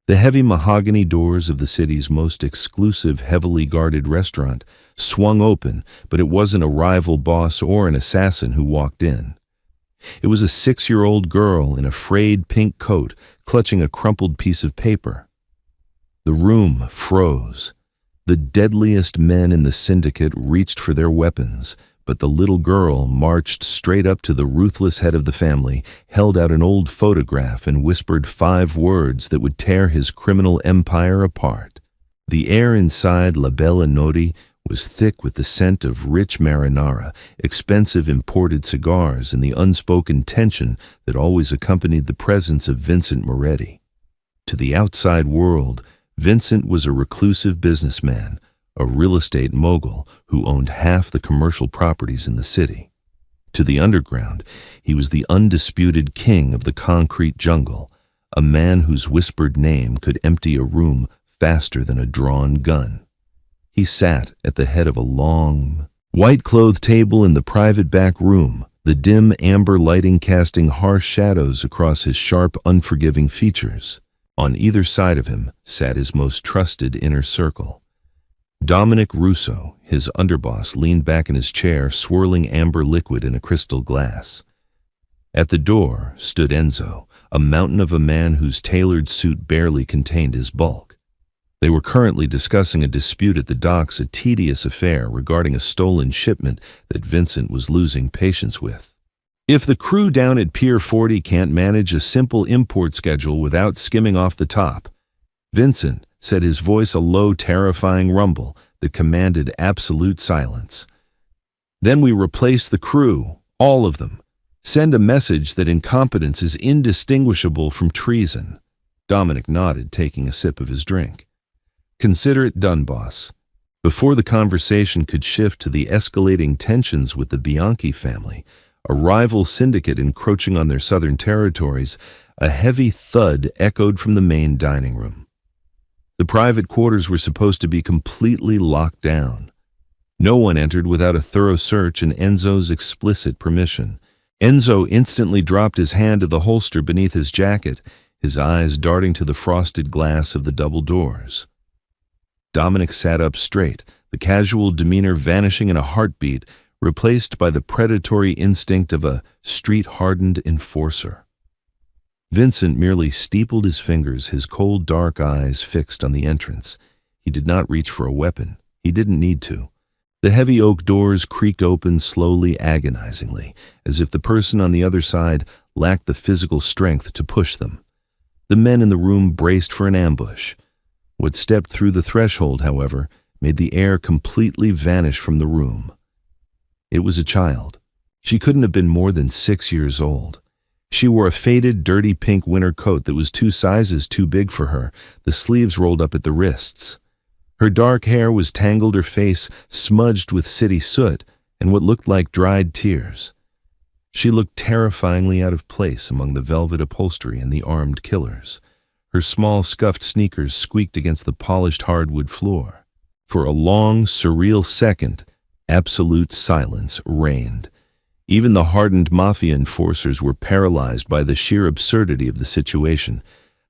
The heavy mahogany doors of the city's most exclusive, heavily guarded restaurant swung open, but it wasn't a rival boss or an assassin who walked in. It was a 6-year-old girl in a frayed pink coat, clutching a crumpled piece of paper. The room froze. The deadliest men in the syndicate reached for their weapons, but the little girl marched straight up to the ruthless head of the family, held out an old photograph, and whispered 5 words that would tear his criminal empire apart. The air inside La Bella Noti was thick with the scent of rich marinara, expensive imported cigars, and the unspoken tension that always accompanied the presence of Vincent Moretti. To the outside world, Vincent was a reclusive businessman, a real estate mogul who owned half the commercial properties in the city. To the underground, he was the undisputed king of the concrete jungle, a man whose whispered name could empty a room faster than a drawn gun. He sat at the head of a long, white-clothed table in the private back room, the dim amber lighting casting harsh shadows across his sharp, unforgiving features. On either side of him sat his most trusted inner circle. Dominic Russo, his underboss, leaned back in his chair, swirling amber liquid in a crystal glass. At the door stood Enzo, a mountain of a man whose tailored suit barely contained his bulk. They were currently discussing a dispute at the docks, a tedious affair regarding a stolen shipment that Vincent was losing patience with. If the crew down at Pier 40 can't manage a simple import schedule without skimming off the top, Vincent said, his voice a low, terrifying rumble that commanded absolute silence. Then we replace the crew, all of them. Send a message that incompetence is indistinguishable from treason. Dominic nodded, taking a sip of his drink. Consider it done, boss. Before the conversation could shift to the escalating tensions with the Bianchi family, a rival syndicate encroaching on their southern territories, a heavy thud echoed from the main dining room. The private quarters were supposed to be completely locked down. No one entered without a thorough search and Enzo's explicit permission. Enzo instantly dropped his hand to the holster beneath his jacket, his eyes darting to the frosted glass of the double doors. Dominic sat up straight, the casual demeanor vanishing in a heartbeat, replaced by the predatory instinct of a street-hardened enforcer. Vincent merely steepled his fingers, his cold, dark eyes fixed on the entrance. He did not reach for a weapon. He didn't need to. The heavy oak doors creaked open slowly, agonizingly, as if the person on the other side lacked the physical strength to push them. The men in the room braced for an ambush. What stepped through the threshold, however, made the air completely vanish from the room. It was a child. She couldn't have been more than 6 years old. She wore a faded, dirty pink winter coat that was 2 sizes too big for her, the sleeves rolled up at the wrists. Her dark hair was tangled, her face smudged with city soot and what looked like dried tears. She looked terrifyingly out of place among the velvet upholstery and the armed killers. Her small, scuffed sneakers squeaked against the polished hardwood floor. For a long, surreal second, absolute silence reigned. Even the hardened mafia enforcers were paralyzed by the sheer absurdity of the situation.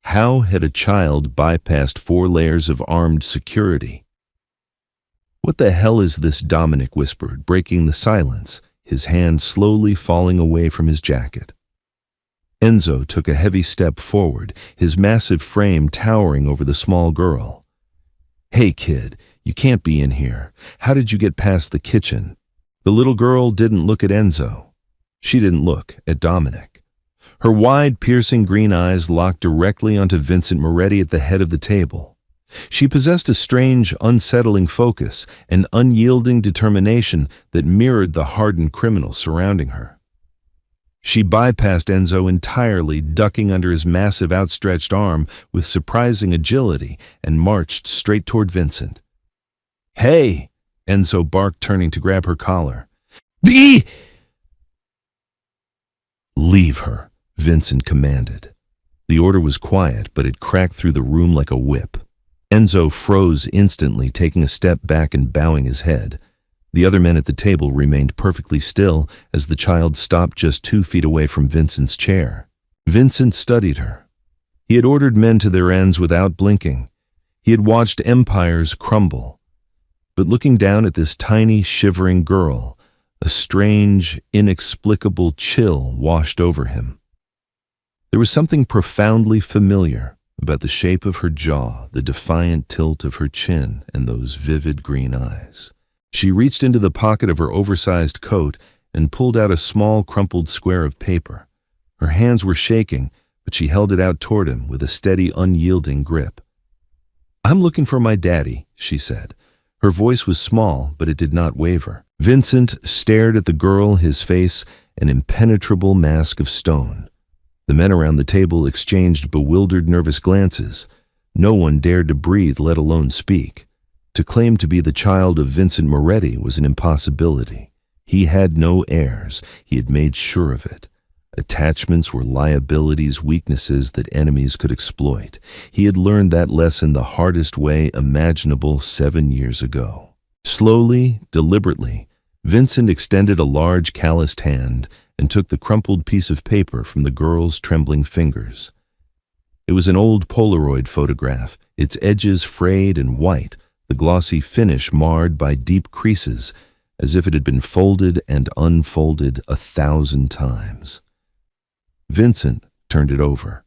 How had a child bypassed 4 layers of armed security? "What the hell is this?" Dominic whispered, breaking the silence, his hand slowly falling away from his jacket. Enzo took a heavy step forward, his massive frame towering over the small girl. "Hey, kid, you can't be in here. How did you get past the kitchen?" The little girl didn't look at Enzo. She didn't look at Dominic. Her wide, piercing green eyes locked directly onto Vincent Moretti at the head of the table. She possessed a strange, unsettling focus, an unyielding determination that mirrored the hardened criminal surrounding her. She bypassed Enzo entirely, ducking under his massive outstretched arm with surprising agility, and marched straight toward Vincent. "Hey!" Enzo barked, turning to grab her collar. "Leave her," Vincent commanded. The order was quiet, but it cracked through the room like a whip. Enzo froze instantly, taking a step back and bowing his head. The other men at the table remained perfectly still as the child stopped just 2 feet away from Vincent's chair. Vincent studied her. He had ordered men to their ends without blinking. He had watched empires crumble. But looking down at this tiny, shivering girl, a strange, inexplicable chill washed over him. There was something profoundly familiar about the shape of her jaw, the defiant tilt of her chin, and those vivid green eyes. She reached into the pocket of her oversized coat and pulled out a small, crumpled square of paper. Her hands were shaking, but she held it out toward him with a steady, unyielding grip. "I'm looking for my daddy," she said. Her voice was small, but it did not waver. Vincent stared at the girl, his face an impenetrable mask of stone. The men around the table exchanged bewildered, nervous glances. No one dared to breathe, let alone speak. To claim to be the child of Vincent Moretti was an impossibility. He had no heirs. He had made sure of it. Attachments were liabilities, weaknesses that enemies could exploit. He had learned that lesson the hardest way imaginable 7 years ago. Slowly, deliberately, Vincent extended a large, calloused hand and took the crumpled piece of paper from the girl's trembling fingers. It was an old Polaroid photograph, its edges frayed and white, the glossy finish marred by deep creases, as if it had been folded and unfolded 1,000 times. Vincent turned it over.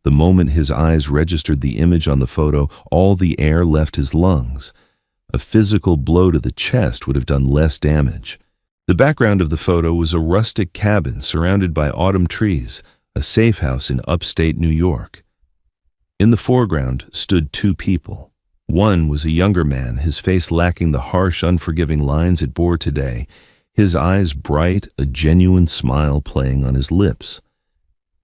The moment his eyes registered the image on the photo, all the air left his lungs. A physical blow to the chest would have done less damage. The background of the photo was a rustic cabin surrounded by autumn trees, a safe house in upstate New York. In the foreground stood 2 people. One was a younger man, his face lacking the harsh, unforgiving lines it bore today, his eyes bright, a genuine smile playing on his lips.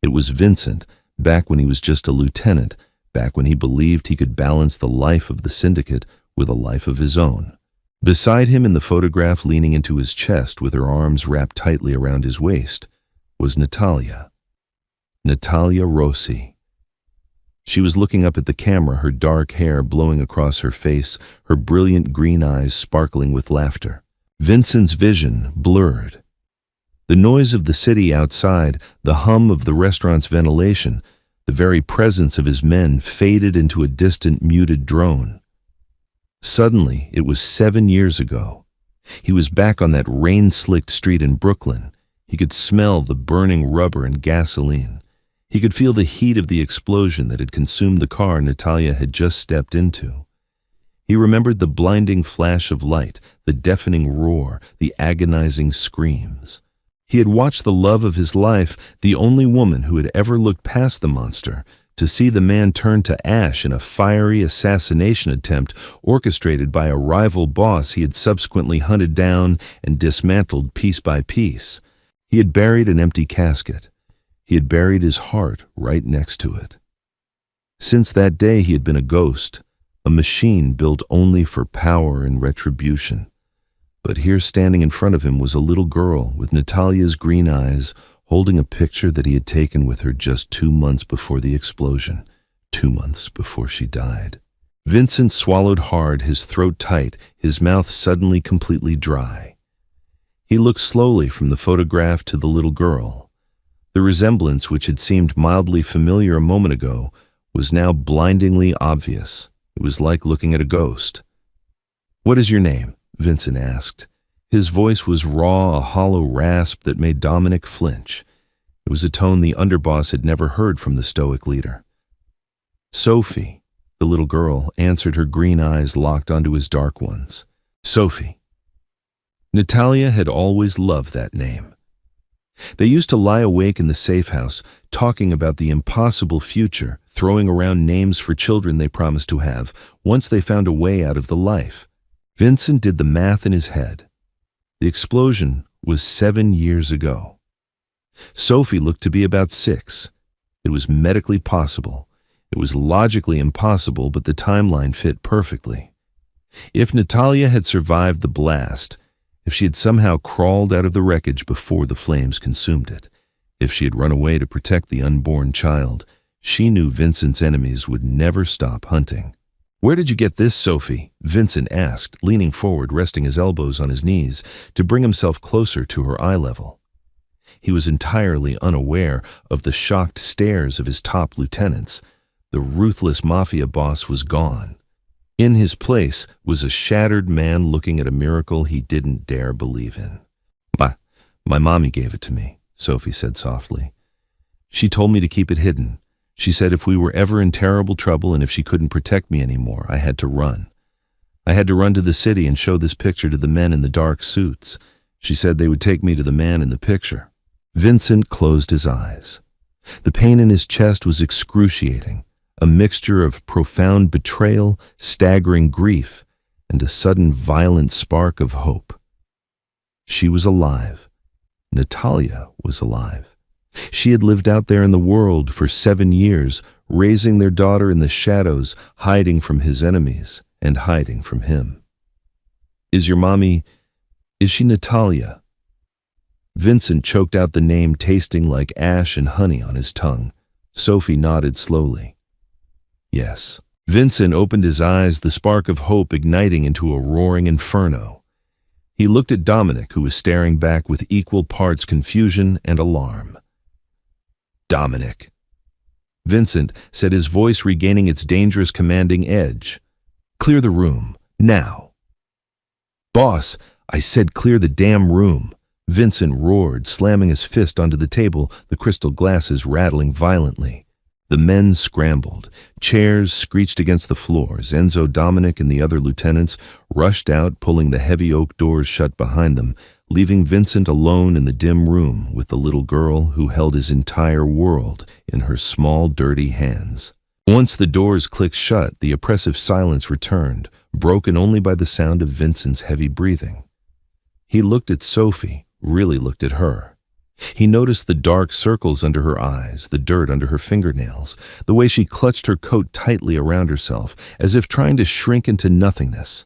It was Vincent, back when he was just a lieutenant, back when he believed he could balance the life of the syndicate with a life of his own. Beside him in the photograph, leaning into his chest with her arms wrapped tightly around his waist, was Natalia. Natalia Rossi. She was looking up at the camera, her dark hair blowing across her face, her brilliant green eyes sparkling with laughter. Vincent's vision blurred. The noise of the city outside, the hum of the restaurant's ventilation, the very presence of his men faded into a distant, muted drone. Suddenly, it was 7 years ago. He was back on that rain-slicked street in Brooklyn. He could smell the burning rubber and gasoline. He could feel the heat of the explosion that had consumed the car Natalia had just stepped into. He remembered the blinding flash of light, the deafening roar, the agonizing screams. He had watched the love of his life, the only woman who had ever looked past the monster, to see the man turn to ash in a fiery assassination attempt orchestrated by a rival boss he had subsequently hunted down and dismantled piece by piece. He had buried an empty casket. He had buried his heart right next to it. Since that day he had been a ghost, a machine built only for power and retribution. But here standing in front of him was a little girl with Natalia's green eyes, holding a picture that he had taken with her just 2 months before the explosion, 2 months before she died. Vincent swallowed hard, his throat tight, his mouth suddenly completely dry. He looked slowly from the photograph to the little girl. The resemblance, which had seemed mildly familiar a moment ago, was now blindingly obvious. It was like looking at a ghost. "What is your name?" Vincent asked. His voice was raw, a hollow rasp that made Dominic flinch. It was a tone the underboss had never heard from the stoic leader. "Sophie," the little girl answered, her green eyes locked onto his dark ones. Sophie. Natalia had always loved that name. They used to lie awake in the safe house, talking about the impossible future, throwing around names for children they promised to have, once they found a way out of the life. Vincent did the math in his head. The explosion was 7 years ago. Sophie looked to be about 6. It was medically possible. It was logically impossible, but the timeline fit perfectly. If Natalia had survived the blast, if she had somehow crawled out of the wreckage before the flames consumed it, if she had run away to protect the unborn child, she knew Vincent's enemies would never stop hunting. "Where did you get this, Sophie?" Vincent asked, leaning forward, resting his elbows on his knees to bring himself closer to her eye level. He was entirely unaware of the shocked stares of his top lieutenants, The ruthless mafia boss was gone. In his place was a shattered man looking at a miracle he didn't dare believe in. My mommy gave it to me, Sophie said softly. She told me to keep it hidden. She said if we were ever in terrible trouble and if she couldn't protect me anymore, I had to run. I had to run to the city and show this picture to the men in the dark suits. She said they would take me to the man in the picture. Vincent closed his eyes. The pain in his chest was excruciating, a mixture of profound betrayal, staggering grief, and a sudden violent spark of hope. She was alive. Natalia was alive. She had lived out there in the world for 7 years, raising their daughter in the shadows, hiding from his enemies and hiding from him. Is she Natalia? Vincent choked out the name, tasting like ash and honey on his tongue. Sophie nodded slowly. Yes. Vincent opened his eyes, the spark of hope igniting into a roaring inferno. He looked at Dominic, who was staring back with equal parts confusion and alarm. Dominic. Vincent said, his voice regaining its dangerous commanding edge. Clear the room, now. Boss, I said clear the damn room. Vincent roared, slamming his fist onto the table, the crystal glasses rattling violently. The men scrambled. Chairs screeched against the floors. Enzo, Dominic, and the other lieutenants rushed out, pulling the heavy oak doors shut behind them, leaving Vincent alone in the dim room with the little girl who held his entire world in her small, dirty hands. Once the doors clicked shut, the oppressive silence returned, broken only by the sound of Vincent's heavy breathing. He looked at Sophie, really looked at her. He noticed the dark circles under her eyes, the dirt under her fingernails, the way she clutched her coat tightly around herself, as if trying to shrink into nothingness.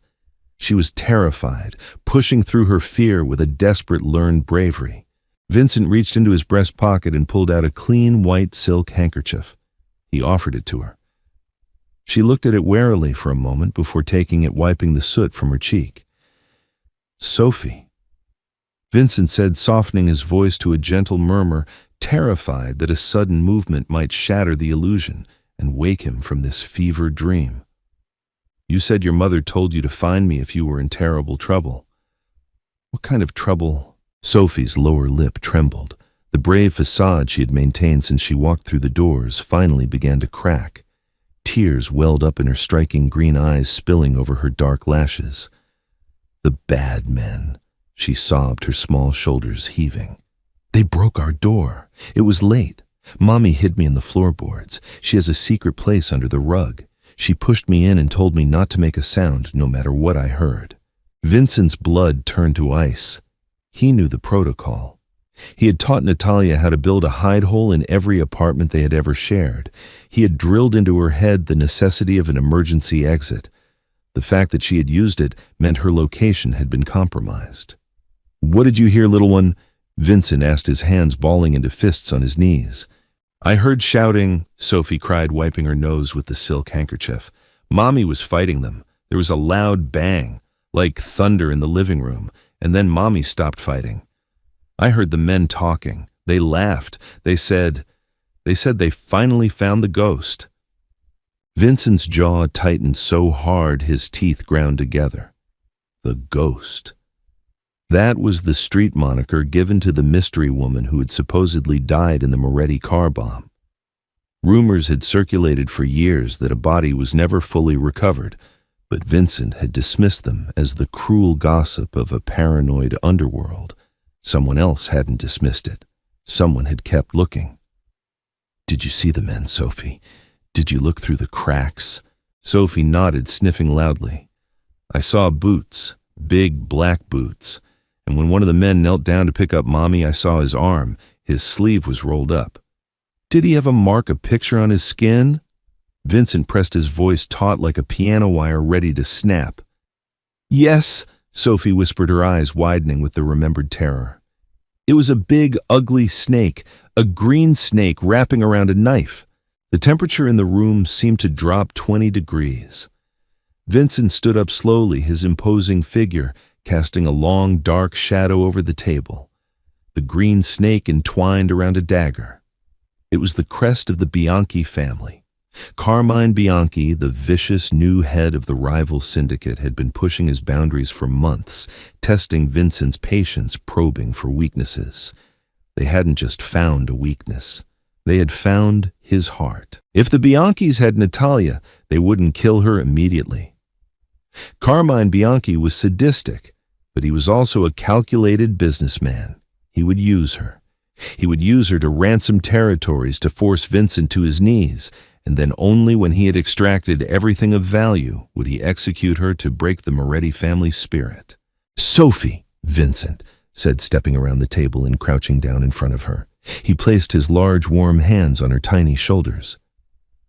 She was terrified, pushing through her fear with a desperate learned bravery. Vincent reached into his breast pocket and pulled out a clean white silk handkerchief. He offered it to her. She looked at it warily for a moment before taking it, wiping the soot from her cheek. Sophie. Vincent said, softening his voice to a gentle murmur, terrified that a sudden movement might shatter the illusion and wake him from this fevered dream. You said your mother told you to find me if you were in terrible trouble. What kind of trouble? Sophie's lower lip trembled. The brave facade she had maintained since she walked through the doors finally began to crack. Tears welled up in her striking green eyes, spilling over her dark lashes. The bad men. She sobbed, her small shoulders heaving. They broke our door. It was late. Mommy hid me in the floorboards. She has a secret place under the rug. She pushed me in and told me not to make a sound no matter what I heard. Vincent's blood turned to ice. He knew the protocol. He had taught Natalia how to build a hide hole in every apartment they had ever shared. He had drilled into her head the necessity of an emergency exit. The fact that she had used it meant her location had been compromised. What did you hear, little one? Vincent asked, his hands balling into fists on his knees. I heard shouting, Sophie cried, wiping her nose with the silk handkerchief. Mommy was fighting them. There was a loud bang, like thunder in the living room, and then Mommy stopped fighting. I heard the men talking. They laughed. They said they finally found the ghost. Vincent's jaw tightened so hard his teeth ground together. The ghost. That was the street moniker given to the mystery woman who had supposedly died in the Moretti car bomb. Rumors had circulated for years that a body was never fully recovered, but Vincent had dismissed them as the cruel gossip of a paranoid underworld. Someone else hadn't dismissed it. Someone had kept looking. Did you see the men, Sophie? Did you look through the cracks? Sophie nodded, sniffing loudly. I saw boots, big black boots. And when one of the men knelt down to pick up Mommy, I saw his arm. His sleeve was rolled up. Did he have a picture on his skin? Vincent pressed his voice taut like a piano wire ready to snap. Yes, Sophie whispered, her eyes widening with the remembered terror. It was a big, ugly snake, a green snake wrapping around a knife. The temperature in the room seemed to drop 20 degrees. Vincent stood up slowly, his imposing figure casting a long, dark shadow over the table. The green snake entwined around a dagger. It was the crest of the Bianchi family. Carmine Bianchi, the vicious new head of the rival syndicate, had been pushing his boundaries for months, testing Vincent's patience, probing for weaknesses. They hadn't just found a weakness. They had found his heart. If the Bianchis had Natalia, they wouldn't kill her immediately. Carmine Bianchi was sadistic, but he was also a calculated businessman. He would use her. He would use her to ransom territories, to force Vincent to his knees, and then only when he had extracted everything of value would he execute her to break the Moretti family spirit. "Sophie," Vincent said, stepping around the table and crouching down in front of her. He placed his large, warm hands on her tiny shoulders.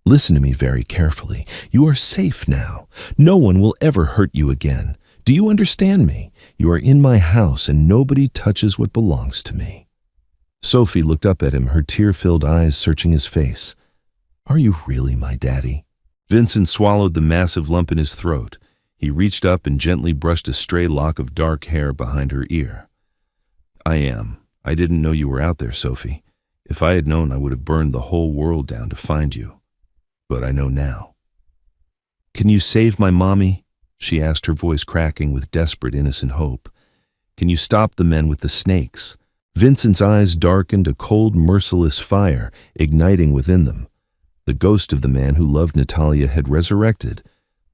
"Listen to me very carefully. You are safe now. No one will ever hurt you again. Do you understand me? You are in my house and nobody touches what belongs to me." Sophie looked up at him, her tear-filled eyes searching his face. "Are you really my daddy?" Vincent swallowed the massive lump in his throat. He reached up and gently brushed a stray lock of dark hair behind her ear. "I am. I didn't know you were out there, Sophie. If I had known, I would have burned the whole world down to find you. But I know now." "Can you save my mommy?" she asked, her voice cracking with desperate, innocent hope. "Can you stop the men with the snakes?" Vincent's eyes darkened, a cold, merciless fire igniting within them. The ghost of the man who loved Natalia had resurrected,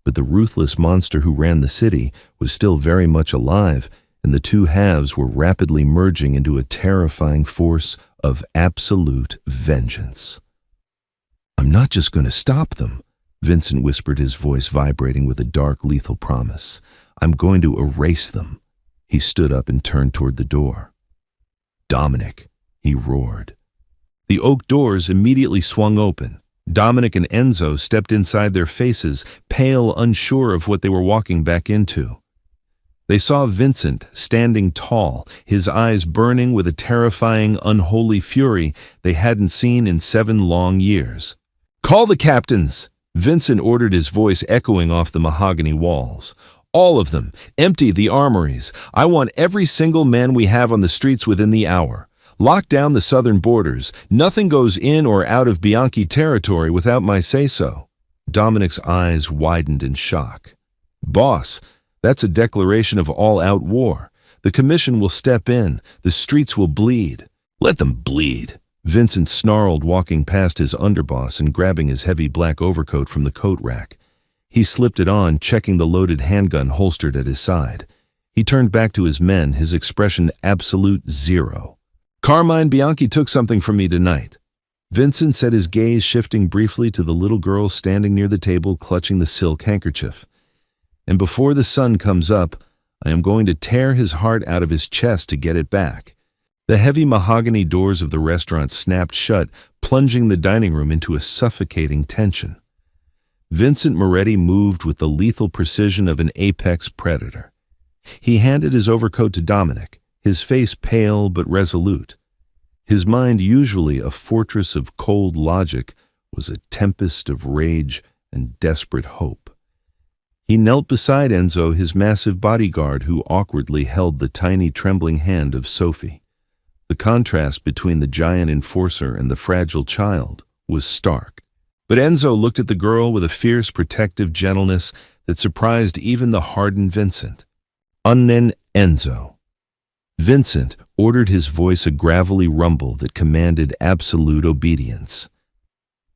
but the ruthless monster who ran the city was still very much alive, and the two halves were rapidly merging into a terrifying force of absolute vengeance. "I'm not just going to stop them," Vincent whispered, his voice vibrating with a dark, lethal promise. "I'm going to erase them." He stood up and turned toward the door. "Dominic," he roared. The oak doors immediately swung open. Dominic and Enzo stepped inside, their faces pale, unsure of what they were walking back into. They saw Vincent standing tall, his eyes burning with a terrifying, unholy fury they hadn't seen in 7 long years. "Call the captains!" Vincent ordered, his voice echoing off the mahogany walls. "All of them. Empty the armories. I want every single man we have on the streets within the hour. Lock down the southern borders. Nothing goes in or out of Bianchi territory without my say-so." Dominic's eyes widened in shock. "Boss, that's a declaration of all-out war. The commission will step in. The streets will bleed." "Let them bleed," Vincent snarled, walking past his underboss and grabbing his heavy black overcoat from the coat rack. He slipped it on, checking the loaded handgun holstered at his side. He turned back to his men, his expression absolute zero. "Carmine Bianchi took something from me tonight." Vincent said, his gaze shifting briefly to the little girl standing near the table, clutching the silk handkerchief. "And before the sun comes up, I am going to tear his heart out of his chest to get it back." The heavy mahogany doors of the restaurant snapped shut, plunging the dining room into a suffocating tension. Vincent Moretti moved with the lethal precision of an apex predator. He handed his overcoat to Dominic, his face pale but resolute. His mind, usually a fortress of cold logic, was a tempest of rage and desperate hope. He knelt beside Enzo, his massive bodyguard, who awkwardly held the tiny, trembling hand of Sophie. The contrast between the giant enforcer and the fragile child was stark. But Enzo looked at the girl with a fierce, protective gentleness that surprised even the hardened Vincent. "Unnen Enzo." Vincent ordered, his voice a gravelly rumble that commanded absolute obedience.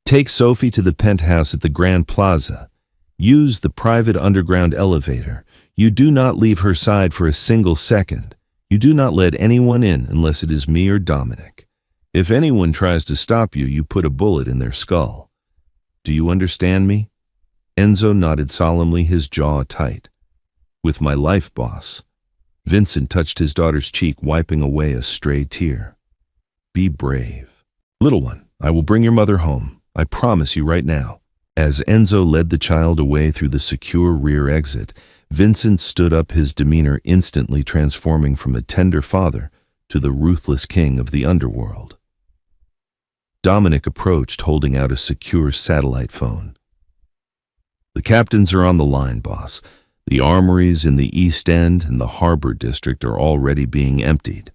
"Take Sophie to the penthouse at the Grand Plaza. Use the private underground elevator. You do not leave her side for a single second. You do not let anyone in unless it is me or Dominic. If anyone tries to stop you, you put a bullet in their skull. Do you understand me?" Enzo nodded solemnly, his jaw tight. "With my life, boss." Vincent touched his daughter's cheek, wiping away a stray tear. "Be brave. Little one, I will bring your mother home. I promise you right now." As Enzo led the child away through the secure rear exit, Vincent stood up, his demeanor instantly transforming from a tender father to the ruthless king of the underworld. Dominic approached, holding out a secure satellite phone. "The captains are on the line, boss. The armories in the East End and the Harbor District are already being emptied.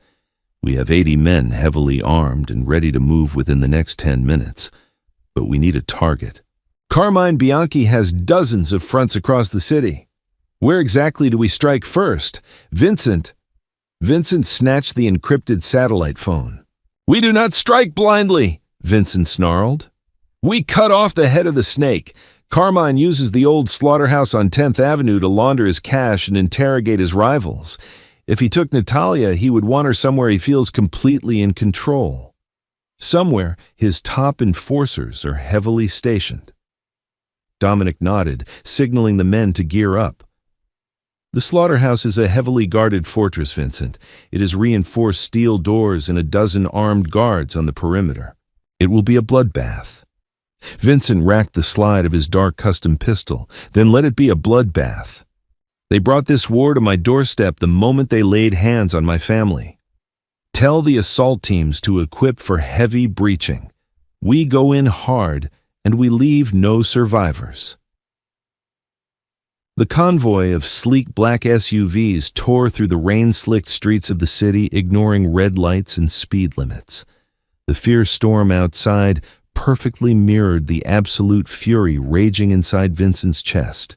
We have 80 men heavily armed and ready to move within the next 10 minutes. But we need a target. Carmine Bianchi has dozens of fronts across the city. Where exactly do we strike first? Vincent snatched the encrypted satellite phone. We do not strike blindly, Vincent snarled. We cut off the head of the snake. Carmine uses the old slaughterhouse on 10th Avenue to launder his cash and interrogate his rivals. If he took Natalia, he would want her somewhere he feels completely in control. Somewhere his top enforcers are heavily stationed. Dominic nodded, signaling the men to gear up. The slaughterhouse is a heavily guarded fortress, Vincent. It has reinforced steel doors and a dozen armed guards on the perimeter. It will be a bloodbath. Vincent racked the slide of his dark custom pistol, then let it be a bloodbath. They brought this war to my doorstep the moment they laid hands on my family. Tell the assault teams to equip for heavy breaching. We go in hard, and we leave no survivors. The convoy of sleek black SUVs tore through the rain-slicked streets of the city, ignoring red lights and speed limits. The fierce storm outside perfectly mirrored the absolute fury raging inside Vincent's chest.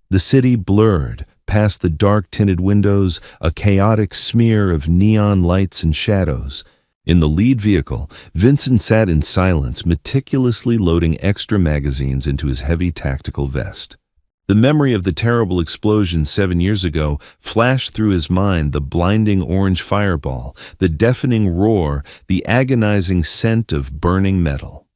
The city blurred past the dark-tinted windows, a chaotic smear of neon lights and shadows. In the lead vehicle, Vincent sat in silence, meticulously loading extra magazines into his heavy tactical vest. The memory of the terrible explosion 7 years ago flashed through his mind, the blinding orange fireball, the deafening roar, the agonizing scent of burning metal.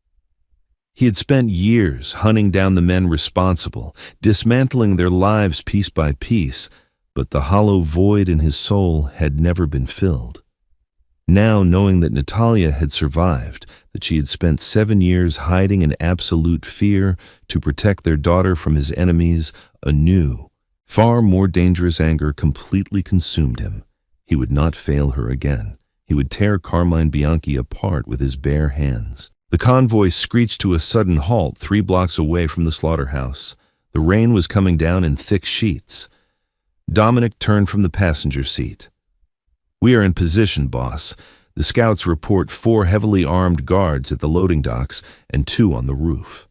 He had spent years hunting down the men responsible, dismantling their lives piece by piece, but the hollow void in his soul had never been filled. Now, knowing that Natalia had survived, that she had spent 7 years hiding in absolute fear to protect their daughter from his enemies, a new, far more dangerous anger completely consumed him. He would not fail her again. He would tear Carmine Bianchi apart with his bare hands. The convoy screeched to a sudden halt 3 blocks away from the slaughterhouse. The rain was coming down in thick sheets. Dominic turned from the passenger seat. We are in position, boss. The scouts report 4 heavily armed guards at the loading docks and 2 on the roof.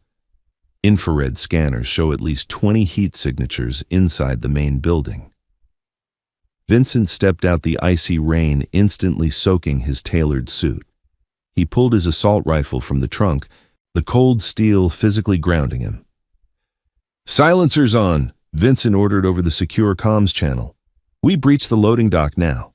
Infrared scanners show at least 20 heat signatures inside the main building. Vincent stepped out the icy rain, instantly soaking his tailored suit. He pulled his assault rifle from the trunk, the cold steel physically grounding him. Silencers on, Vincent ordered over the secure comms channel. We breach the loading dock now.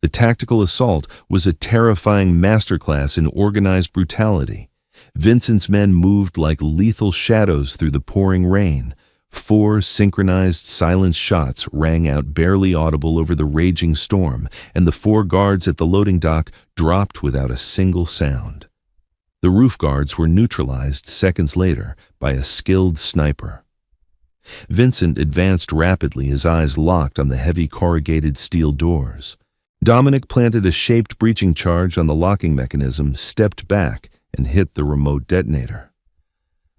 The tactical assault was a terrifying masterclass in organized brutality. Vincent's men moved like lethal shadows through the pouring rain. 4 synchronized silenced shots rang out barely audible over the raging storm, and the 4 guards at the loading dock dropped without a single sound. The roof guards were neutralized seconds later by a skilled sniper. Vincent advanced rapidly, his eyes locked on the heavy corrugated steel doors. Dominic planted a shaped breaching charge on the locking mechanism, stepped back, and hit the remote detonator.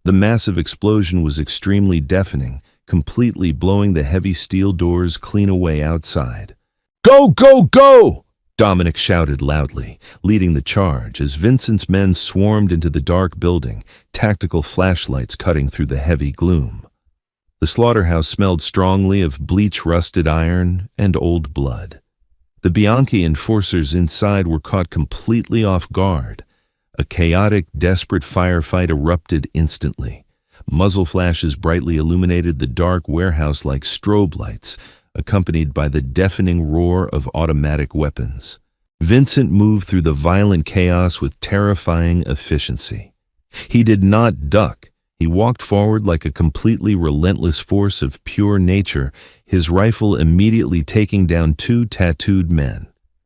The massive explosion was extremely deafening, completely blowing the heavy steel doors clean away outside. Go, go, go! Dominic shouted loudly, leading the charge as Vincent's men swarmed into the dark building, tactical flashlights cutting through the heavy gloom. The slaughterhouse smelled strongly of bleach-rusted iron and old blood. The Bianchi enforcers inside were caught completely off guard. A chaotic, desperate firefight erupted instantly. Muzzle flashes brightly illuminated the dark warehouse like strobe lights, accompanied by the deafening roar of automatic weapons. Vincent moved through the violent chaos with terrifying efficiency. He did not duck. He walked forward like a completely relentless force of pure nature, his rifle immediately taking down 2 tattooed men.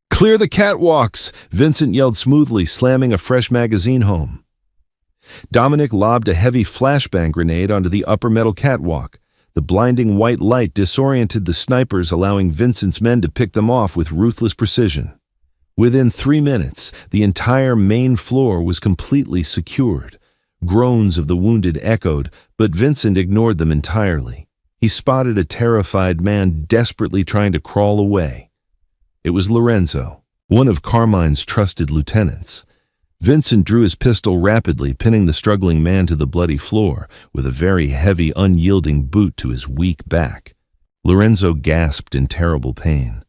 Clear the catwalks! Vincent yelled smoothly, slamming a fresh magazine home. Dominic lobbed a heavy flashbang grenade onto the upper metal catwalk. The blinding white light disoriented the snipers, allowing Vincent's men to pick them off with ruthless precision. Within 3 minutes, the entire main floor was completely secured. Groans of the wounded echoed, but Vincent ignored them entirely. He spotted a terrified man desperately trying to crawl away. It was Lorenzo, one of Carmine's trusted lieutenants. Vincent drew his pistol rapidly, pinning the struggling man to the bloody floor, with a very heavy, unyielding boot to his weak back. Lorenzo gasped in terrible pain.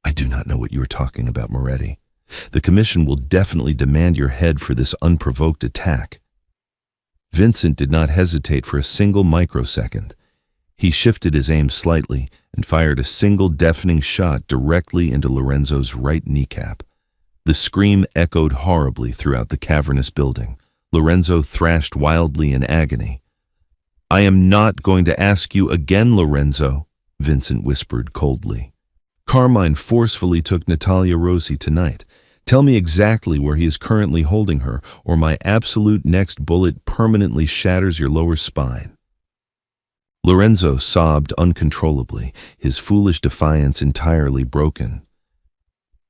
"I do not know what you are talking about, Moretti. The commission will definitely demand your head for this unprovoked attack." Vincent did not hesitate for a single microsecond. He shifted his aim slightly and fired a single deafening shot directly into Lorenzo's right kneecap. The scream echoed horribly throughout the cavernous building. Lorenzo thrashed wildly in agony. "I am not going to ask you again, Lorenzo," Vincent whispered coldly. "Carmine forcefully took Natalia Rossi tonight. Tell me exactly where he is currently holding her, or my absolute next bullet permanently shatters your lower spine." Lorenzo sobbed uncontrollably, his foolish defiance entirely broken.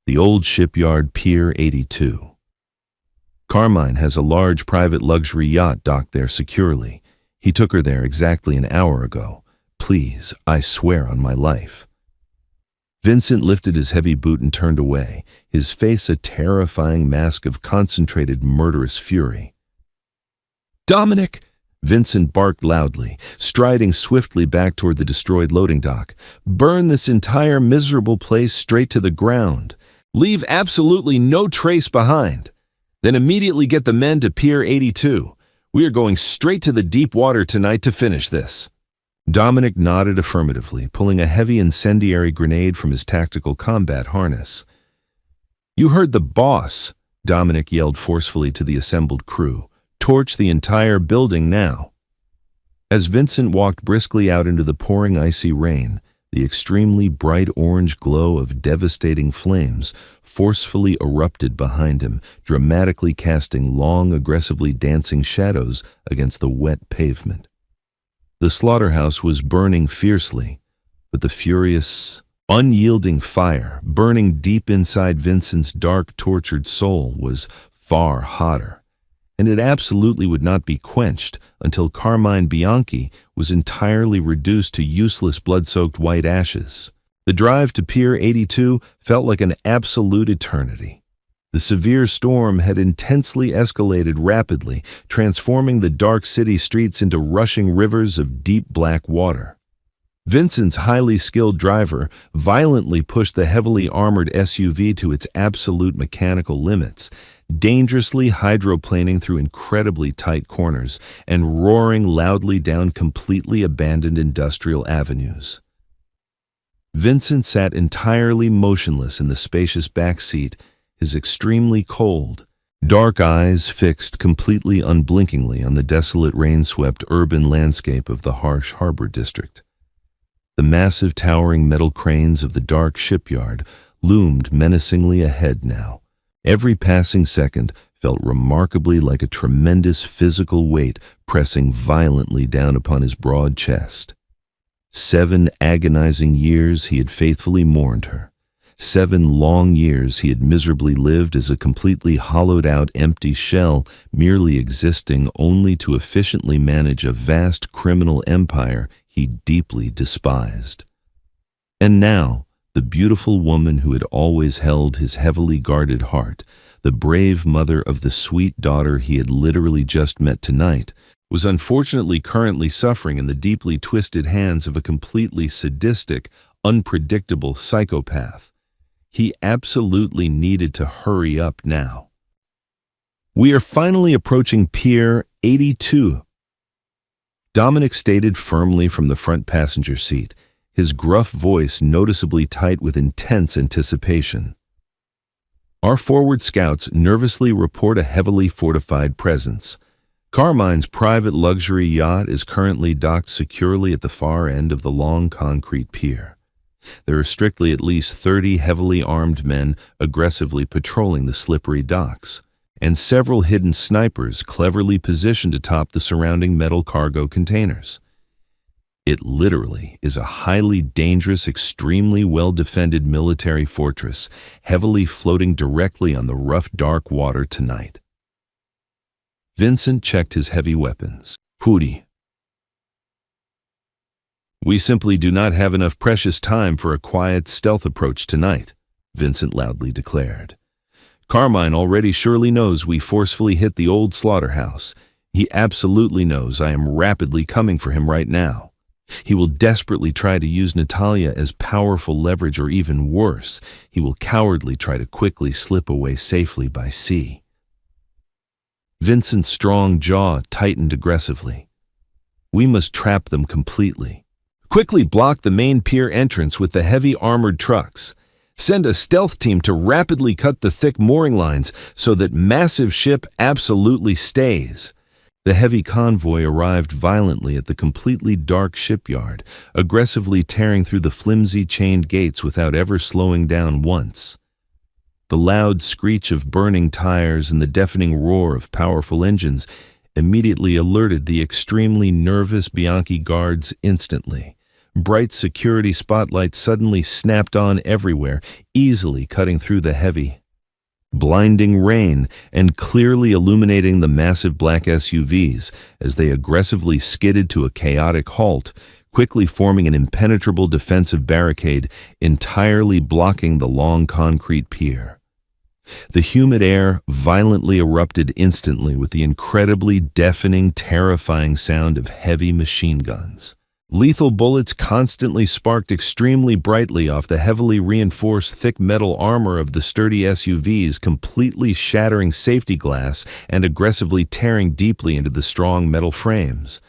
The old shipyard, Pier 82. Carmine has a large private luxury yacht docked there securely. He took her there exactly an hour ago. Please, I swear on my life. Vincent lifted his heavy boot and turned away, his face a terrifying mask of concentrated murderous fury. "Dominic!" Vincent barked loudly, striding swiftly back toward the destroyed loading dock. "Burn this entire miserable place straight to the ground. Leave absolutely no trace behind. Then immediately get the men to Pier 82. We are going straight to the deep water tonight to finish this." Dominic nodded affirmatively, pulling a heavy incendiary grenade from his tactical combat harness. "You heard the boss," Dominic yelled forcefully to the assembled crew. "Torch the entire building now." As Vincent walked briskly out into the pouring icy rain, the extremely bright orange glow of devastating flames forcefully erupted behind him, dramatically casting long, aggressively dancing shadows against the wet pavement. The slaughterhouse was burning fiercely, but the furious, unyielding fire burning deep inside Vincent's dark, tortured soul was far hotter, and it absolutely would not be quenched until Carmine Bianchi was entirely reduced to useless blood-soaked white ashes. The drive to Pier 82 felt like an absolute eternity. The severe storm had intensely escalated rapidly, transforming the dark city streets into rushing rivers of deep black water. Vincent's highly skilled driver violently pushed the heavily armored SUV to its absolute mechanical limits, dangerously hydroplaning through incredibly tight corners and roaring loudly down completely abandoned industrial avenues. Vincent sat entirely motionless in the spacious back seat, his extremely cold, dark eyes fixed completely unblinkingly on the desolate rain-swept urban landscape of the harsh harbor district. The massive towering metal cranes of the dark shipyard loomed menacingly ahead now. Every passing second felt remarkably like a tremendous physical weight pressing violently down upon his broad chest. 7 agonizing years he had faithfully mourned her. 7 long years he had miserably lived as a completely hollowed-out empty shell, merely existing only to efficiently manage a vast criminal empire he deeply despised. And now, the beautiful woman who had always held his heavily guarded heart, the brave mother of the sweet daughter he had literally just met tonight, was unfortunately currently suffering in the deeply twisted hands of a completely sadistic, unpredictable psychopath. He absolutely needed to hurry up now. "We are finally approaching Pier 82. Dominic stated firmly from the front passenger seat, his gruff voice noticeably tight with intense anticipation. "Our forward scouts nervously report a heavily fortified presence. Carmine's private luxury yacht is currently docked securely at the far end of the long concrete pier. There are strictly at least 30 heavily armed men aggressively patrolling the slippery docks, and several hidden snipers cleverly positioned atop the surrounding metal cargo containers. It literally is a highly dangerous, extremely well-defended military fortress, heavily floating directly on the rough, dark water tonight." Vincent checked his heavy weapons. "Hootie. We simply do not have enough precious time for a quiet stealth approach tonight," Vincent loudly declared. Carmine already surely knows we forcefully hit the old slaughterhouse. He absolutely knows I am rapidly coming for him right now. He will desperately try to use Natalia as powerful leverage, or even worse, he will cowardly try to quickly slip away safely by sea. Vincent's strong jaw tightened aggressively. We must trap them completely. Quickly block the main pier entrance with the heavy armored trucks. Send a stealth team to rapidly cut the thick mooring lines so that massive ship absolutely stays. The heavy convoy arrived violently at the completely dark shipyard, aggressively tearing through the flimsy chained gates without ever slowing down once. The loud screech of burning tires and the deafening roar of powerful engines immediately alerted the extremely nervous Bianchi guards instantly. Bright security spotlights suddenly snapped on everywhere, easily cutting through the heavy, blinding rain and clearly illuminating the massive black SUVs as they aggressively skidded to a chaotic halt, quickly forming an impenetrable defensive barricade entirely blocking the long concrete pier. The humid air violently erupted instantly with the incredibly deafening, terrifying sound of heavy machine guns. Lethal bullets constantly sparked extremely brightly off the heavily reinforced thick metal armor of the sturdy SUVs, completely shattering safety glass and aggressively tearing deeply into the strong metal frames.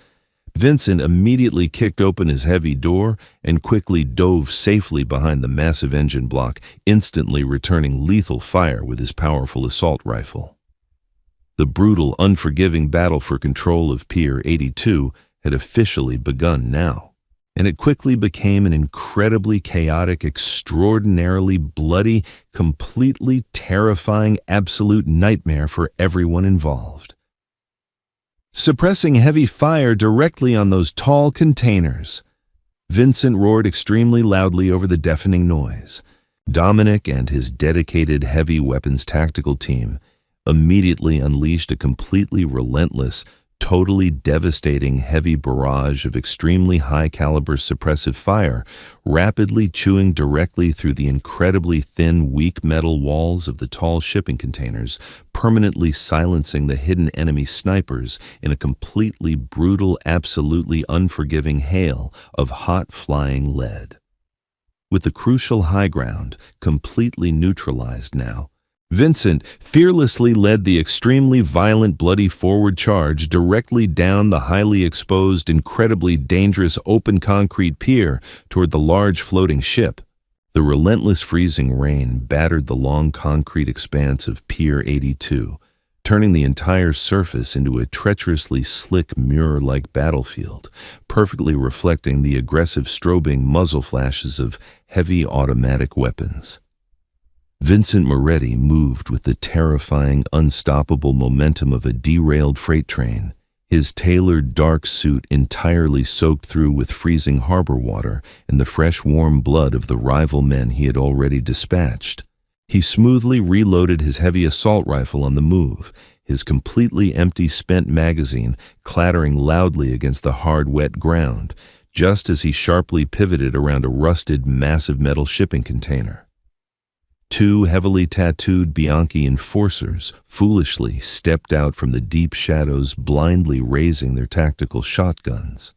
Vincent immediately kicked open his heavy door and quickly dove safely behind the massive engine block, instantly returning lethal fire with his powerful assault rifle. The brutal, unforgiving battle for control of Pier 82 had officially begun now, and it quickly became an incredibly chaotic, extraordinarily bloody, completely terrifying, absolute nightmare for everyone involved. Suppressing heavy fire directly on those tall containers, Vincent roared extremely loudly over the deafening noise. Dominic and his dedicated heavy weapons tactical team immediately unleashed a completely relentless, totally devastating heavy barrage of extremely high-caliber suppressive fire, rapidly chewing directly through the incredibly thin, weak metal walls of the tall shipping containers, permanently silencing the hidden enemy snipers in a completely brutal, absolutely unforgiving hail of hot flying lead. With the crucial high ground completely neutralized now, Vincent fearlessly led the extremely violent, bloody forward charge directly down the highly exposed, incredibly dangerous open concrete pier toward the large floating ship. The relentless freezing rain battered the long concrete expanse of Pier 82, turning the entire surface into a treacherously slick mirror-like battlefield, perfectly reflecting the aggressive strobing muzzle flashes of heavy automatic weapons. Vincent Moretti moved with the terrifying, unstoppable momentum of a derailed freight train, his tailored dark suit entirely soaked through with freezing harbor water and the fresh warm blood of the rival men he had already dispatched. He smoothly reloaded his heavy assault rifle on the move, his completely empty spent magazine clattering loudly against the hard, wet ground, just as he sharply pivoted around a rusted, massive metal shipping container. Two heavily tattooed Bianchi enforcers foolishly stepped out from the deep shadows, blindly raising their tactical shotguns.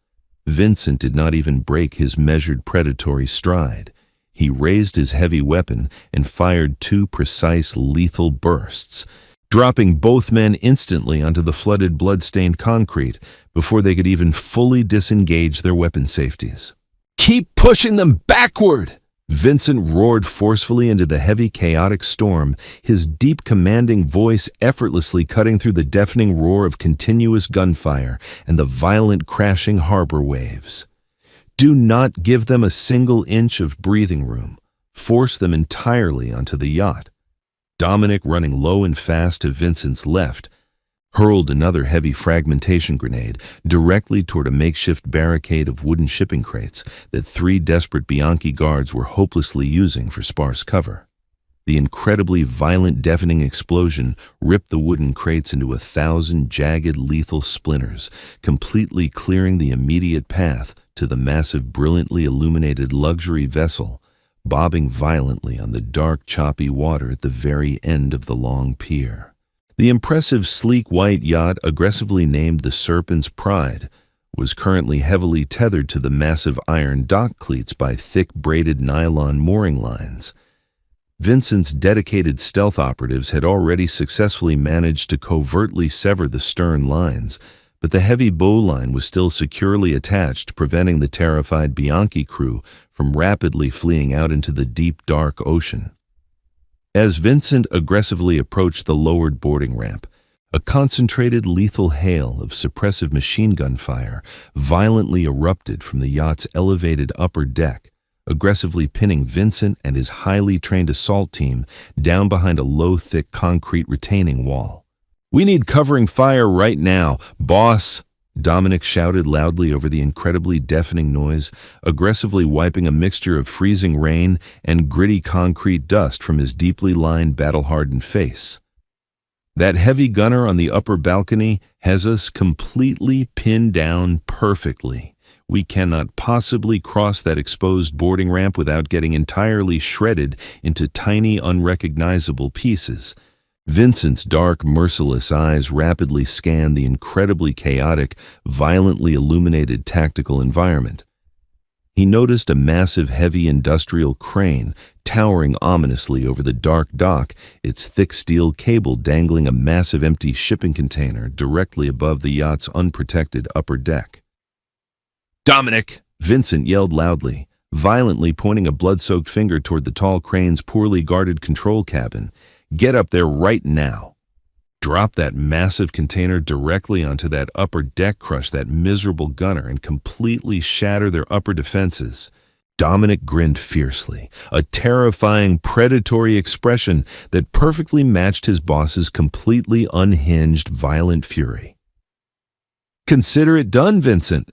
Vincent did not even break his measured predatory stride. He raised his heavy weapon and fired two precise, lethal bursts, dropping both men instantly onto the flooded, blood-stained concrete before they could even fully disengage their weapon safeties. "Keep pushing them backward!" Vincent roared forcefully into the heavy, chaotic storm, his deep, commanding voice effortlessly cutting through the deafening roar of continuous gunfire and the violent, crashing harbor waves. Do not give them a single inch of breathing room. Force them entirely onto the yacht. Dominic, running low and fast to Vincent's left, hurled another heavy fragmentation grenade directly toward a makeshift barricade of wooden shipping crates that three desperate Bianchi guards were hopelessly using for sparse cover. The incredibly violent, deafening explosion ripped the wooden crates into 1,000 jagged, lethal splinters, completely clearing the immediate path to the massive, brilliantly illuminated luxury vessel, bobbing violently on the dark, choppy water at the very end of the long pier. The impressive, sleek white yacht, aggressively named the Serpent's Pride, was currently heavily tethered to the massive iron dock cleats by thick braided nylon mooring lines. Vincent's dedicated stealth operatives had already successfully managed to covertly sever the stern lines, but the heavy bowline was still securely attached, preventing the terrified Bianchi crew from rapidly fleeing out into the deep, dark ocean. As Vincent aggressively approached the lowered boarding ramp, a concentrated, lethal hail of suppressive machine gun fire violently erupted from the yacht's elevated upper deck, aggressively pinning Vincent and his highly trained assault team down behind a low, thick concrete retaining wall. "We need covering fire right now, boss!" Dominic shouted loudly over the incredibly deafening noise, aggressively wiping a mixture of freezing rain and gritty concrete dust from his deeply lined, battle-hardened face. "That heavy gunner on the upper balcony has us completely pinned down perfectly. We cannot possibly cross that exposed boarding ramp without getting entirely shredded into tiny, unrecognizable pieces." Vincent's dark, merciless eyes rapidly scanned the incredibly chaotic, violently illuminated tactical environment. He noticed a massive, heavy industrial crane towering ominously over the dark dock, its thick steel cable dangling a massive empty shipping container directly above the yacht's unprotected upper deck. "Dominic!" Vincent yelled loudly, violently pointing a blood-soaked finger toward the tall crane's poorly guarded control cabin. "Get up there right now. Drop that massive container directly onto that upper deck, crush that miserable gunner, and completely shatter their upper defenses." Dominic grinned fiercely, a terrifying, predatory expression that perfectly matched his boss's completely unhinged, violent fury. "Consider it done, Vincent."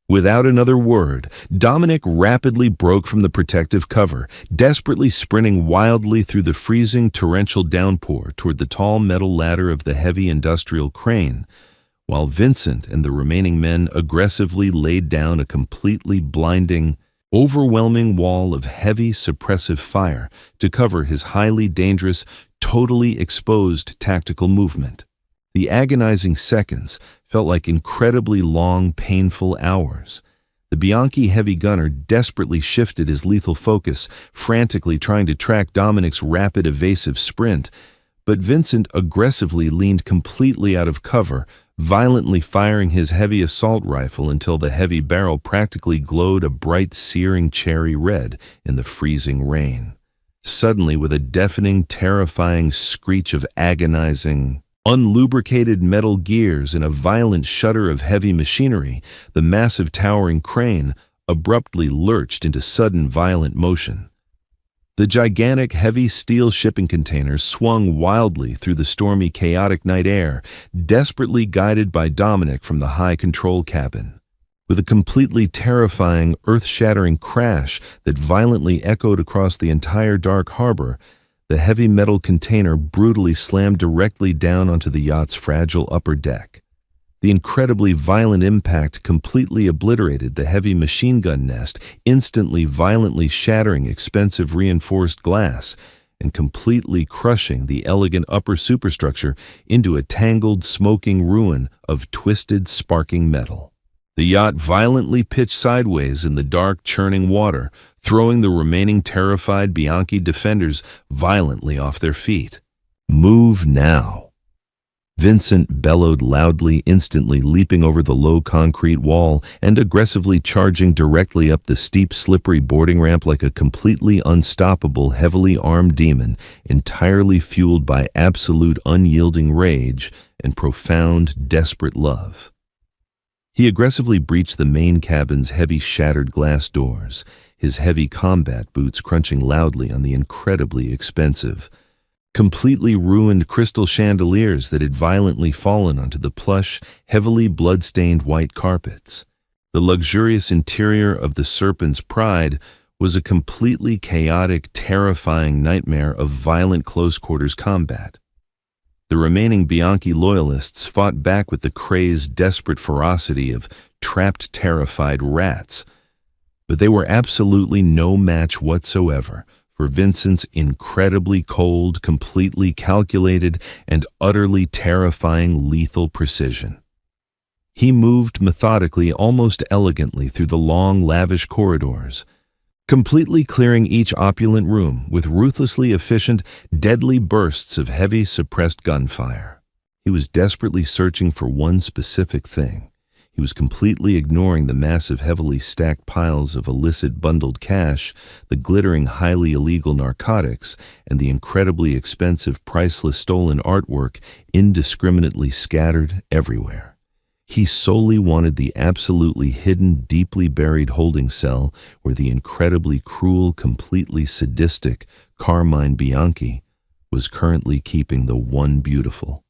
Without another word, Dominic rapidly broke from the protective cover, desperately sprinting wildly through the freezing torrential downpour toward the tall metal ladder of the heavy industrial crane, while Vincent and the remaining men aggressively laid down a completely blinding, overwhelming wall of heavy suppressive fire to cover his highly dangerous, totally exposed tactical movement. The agonizing seconds felt like incredibly long, painful hours. The Bianchi heavy gunner desperately shifted his lethal focus, frantically trying to track Dominic's rapid, evasive sprint, but Vincent aggressively leaned completely out of cover, violently firing his heavy assault rifle until the heavy barrel practically glowed a bright, searing cherry red in the freezing rain. Suddenly, with a deafening, terrifying screech of agonizing, unlubricated metal gears and a violent shudder of heavy machinery, the massive towering crane abruptly lurched into sudden violent motion. The gigantic heavy steel shipping container swung wildly through the stormy, chaotic night air, desperately guided by Dominic from the high control cabin. With a completely terrifying, earth-shattering crash that violently echoed across the entire dark harbor, the heavy metal container brutally slammed directly down onto the yacht's fragile upper deck. The incredibly violent impact completely obliterated the heavy machine gun nest, instantly violently shattering expensive reinforced glass and completely crushing the elegant upper superstructure into a tangled, smoking ruin of twisted, sparking metal. The yacht violently pitched sideways in the dark, churning water, throwing the remaining terrified Bianchi defenders violently off their feet. "Move now!" Vincent bellowed loudly, instantly leaping over the low concrete wall and aggressively charging directly up the steep, slippery boarding ramp like a completely unstoppable, heavily armed demon, entirely fueled by absolute unyielding rage and profound, desperate love. He aggressively breached the main cabin's heavy shattered glass doors, his heavy combat boots crunching loudly on the incredibly expensive, completely ruined crystal chandeliers that had violently fallen onto the plush, heavily blood-stained white carpets. The luxurious interior of the Serpent's Pride was a completely chaotic, terrifying nightmare of violent close-quarters combat. The remaining Bianchi loyalists fought back with the crazed, desperate ferocity of trapped, terrified rats. But they were absolutely no match whatsoever for Vincent's incredibly cold, completely calculated, and utterly terrifying lethal precision. He moved methodically, almost elegantly, through the long, lavish corridors, completely clearing each opulent room with ruthlessly efficient, deadly bursts of heavy, suppressed gunfire. He was desperately searching for one specific thing. He was completely ignoring the massive, heavily stacked piles of illicit bundled cash, the glittering, highly illegal narcotics, and the incredibly expensive, priceless stolen artwork indiscriminately scattered everywhere. He solely wanted the absolutely hidden, deeply buried holding cell where the incredibly cruel, completely sadistic Carmine Bianchi was currently keeping the one beautiful,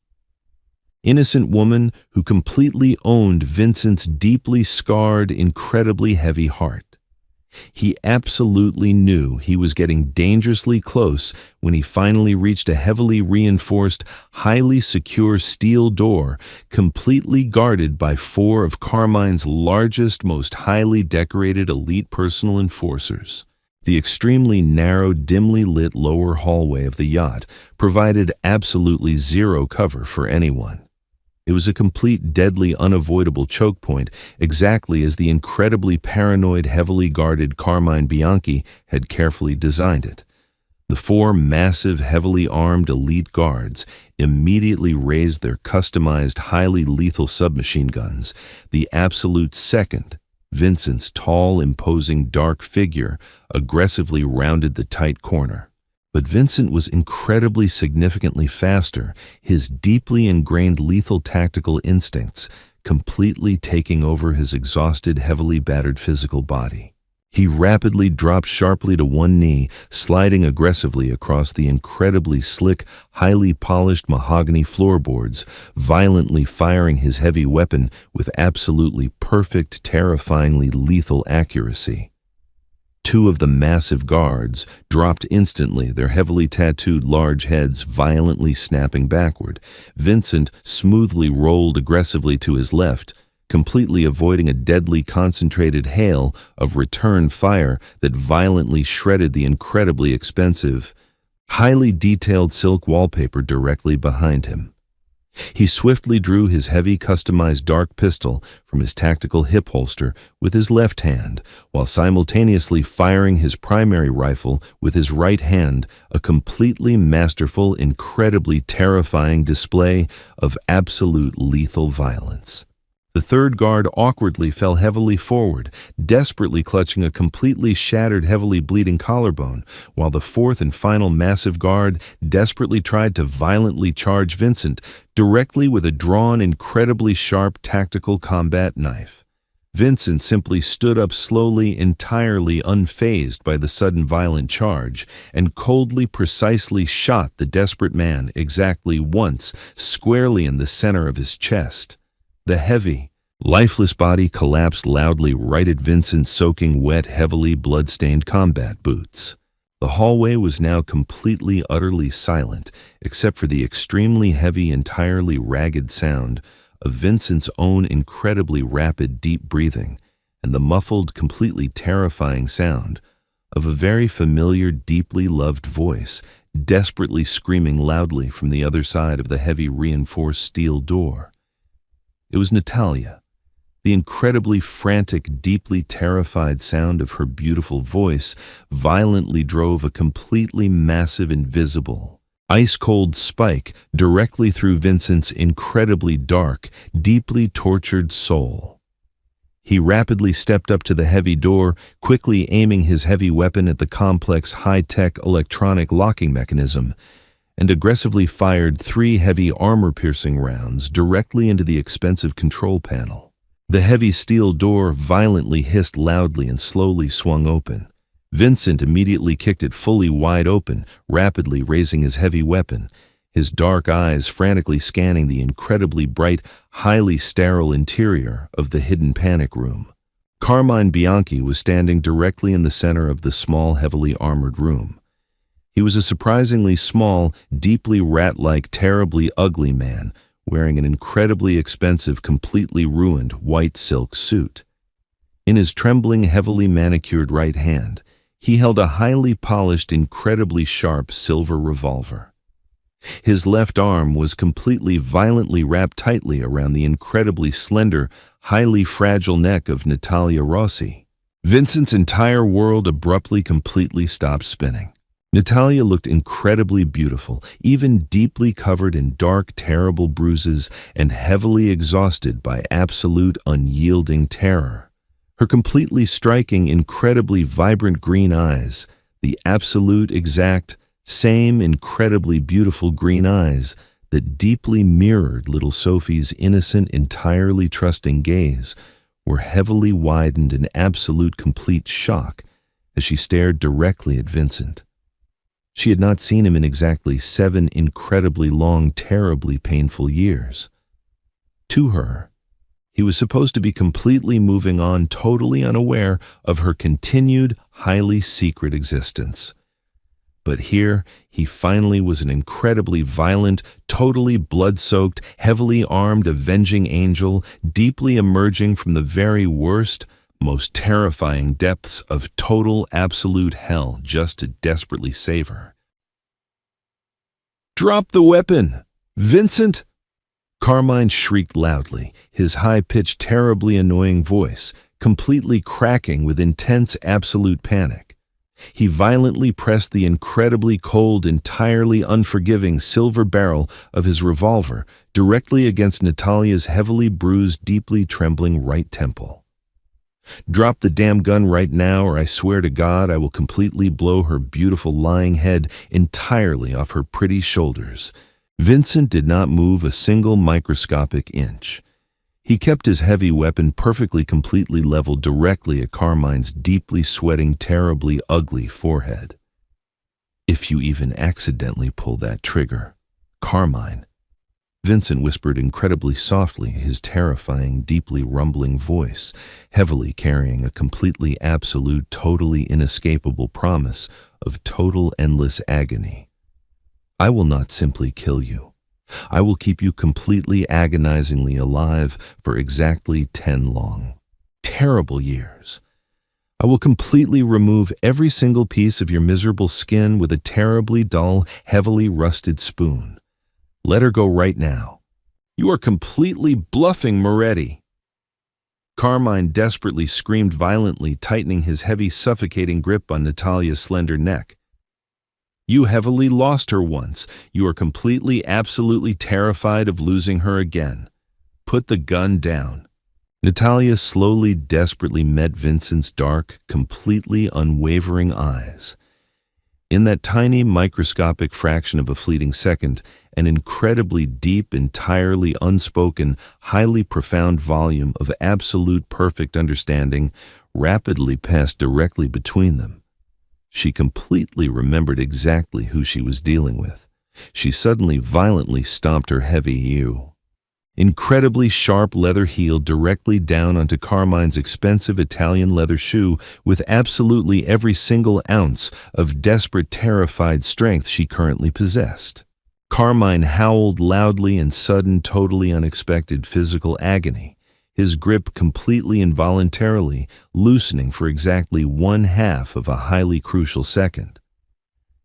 innocent woman who completely owned Vincent's deeply scarred, incredibly heavy heart. He absolutely knew he was getting dangerously close when he finally reached a heavily reinforced, highly secure steel door, completely guarded by 4 of Carmine's largest, most highly decorated elite personal enforcers. The extremely narrow, dimly lit lower hallway of the yacht provided absolutely zero cover for anyone. It was a complete, deadly, unavoidable choke point, exactly as the incredibly paranoid, heavily guarded Carmine Bianchi had carefully designed it. The 4 massive, heavily armed elite guards immediately raised their customized, highly lethal submachine guns. The absolute second Vincent's tall, imposing, dark figure aggressively rounded the tight corner. But Vincent was incredibly significantly faster, his deeply ingrained lethal tactical instincts completely taking over his exhausted, heavily battered physical body. He rapidly dropped sharply to one knee, sliding aggressively across the incredibly slick, highly polished mahogany floorboards, violently firing his heavy weapon with absolutely perfect, terrifyingly lethal accuracy. 2 of the massive guards dropped instantly, their heavily tattooed large heads violently snapping backward. Vincent smoothly rolled aggressively to his left, completely avoiding a deadly concentrated hail of return fire that violently shredded the incredibly expensive, highly detailed silk wallpaper directly behind him. He swiftly drew his heavy, customized dark pistol from his tactical hip holster with his left hand, while simultaneously firing his primary rifle with his right hand, a completely masterful, incredibly terrifying display of absolute lethal violence. The 3rd guard awkwardly fell heavily forward, desperately clutching a completely shattered, heavily bleeding collarbone, while the 4th and final massive guard desperately tried to violently charge Vincent directly with a drawn, incredibly sharp tactical combat knife. Vincent simply stood up slowly, entirely unfazed by the sudden violent charge, and coldly, precisely shot the desperate man exactly once, squarely in the center of his chest. The heavy, lifeless body collapsed loudly right at Vincent's soaking wet, heavily blood-stained combat boots. The hallway was now completely, utterly silent, except for the extremely heavy, entirely ragged sound of Vincent's own incredibly rapid, deep breathing, and the muffled, completely terrifying sound of a very familiar, deeply loved voice desperately screaming loudly from the other side of the heavy, reinforced steel door. It was Natalia. The incredibly frantic, deeply terrified sound of her beautiful voice violently drove a completely massive, invisible, ice-cold spike directly through Vincent's incredibly dark, deeply tortured soul. He rapidly stepped up to the heavy door, quickly aiming his heavy weapon at the complex, high-tech electronic locking mechanism, and aggressively fired 3 heavy armor-piercing rounds directly into the expensive control panel. The heavy steel door violently hissed loudly and slowly swung open. Vincent immediately kicked it fully wide open, rapidly raising his heavy weapon, his dark eyes frantically scanning the incredibly bright, highly sterile interior of the hidden panic room. Carmine Bianchi was standing directly in the center of the small, heavily armored room. He was a surprisingly small, deeply rat-like, terribly ugly man, wearing an incredibly expensive, completely ruined white silk suit. In his trembling, heavily manicured right hand, he held a highly polished, incredibly sharp silver revolver. His left arm was completely violently wrapped tightly around the incredibly slender, highly fragile neck of Natalia Rossi. Vincent's entire world abruptly completely stopped spinning. Natalia looked incredibly beautiful, even deeply covered in dark, terrible bruises and heavily exhausted by absolute, unyielding terror. Her completely striking, incredibly vibrant green eyes, the absolute, exact, same incredibly beautiful green eyes that deeply mirrored little Sophie's innocent, entirely trusting gaze, were heavily widened in absolute complete shock as she stared directly at Vincent. She had not seen him in exactly 7 incredibly long, terribly painful years. To her, he was supposed to be completely moving on, totally unaware of her continued, highly secret existence. But here, he finally was an incredibly violent, totally blood-soaked, heavily armed, avenging angel, deeply emerging from the very worst, most terrifying depths of total, absolute hell just to desperately save her. "Drop the weapon! Vincent!" Carmine shrieked loudly, his high-pitched, terribly annoying voice completely cracking with intense, absolute panic. He violently pressed the incredibly cold, entirely unforgiving silver barrel of his revolver directly against Natalia's heavily bruised, deeply trembling right temple. "Drop the damn gun right now, or I swear to God I will completely blow her beautiful lying head entirely off her pretty shoulders." Vincent did not move a single microscopic inch. He kept his heavy weapon perfectly, completely leveled directly at Carmine's deeply sweating, terribly ugly forehead. "If you even accidentally pull that trigger, Carmine," Vincent whispered incredibly softly, his terrifying, deeply rumbling voice, heavily carrying a completely absolute, totally inescapable promise of total endless agony. "I will not simply kill you. I will keep you completely agonizingly alive for exactly 10 long, terrible years. I will completely remove every single piece of your miserable skin with a terribly dull, heavily rusted spoon. Let her go right now." "You are completely bluffing, Moretti." Carmine desperately screamed, violently tightening his heavy, suffocating grip on Natalia's slender neck. "You heavily lost her once. You are completely, absolutely terrified of losing her again. Put the gun down." Natalia slowly, desperately met Vincent's dark, completely unwavering eyes. In that tiny, microscopic fraction of a fleeting second, an incredibly deep, entirely unspoken, highly profound volume of absolute perfect understanding rapidly passed directly between them. She completely remembered exactly who she was dealing with. She suddenly violently stomped her heavy incredibly sharp leather heel directly down onto Carmine's expensive Italian leather shoe with absolutely every single ounce of desperate, terrified strength she currently possessed. Carmine howled loudly in sudden, totally unexpected physical agony, his grip completely involuntarily loosening for exactly 1/2 of a highly crucial second.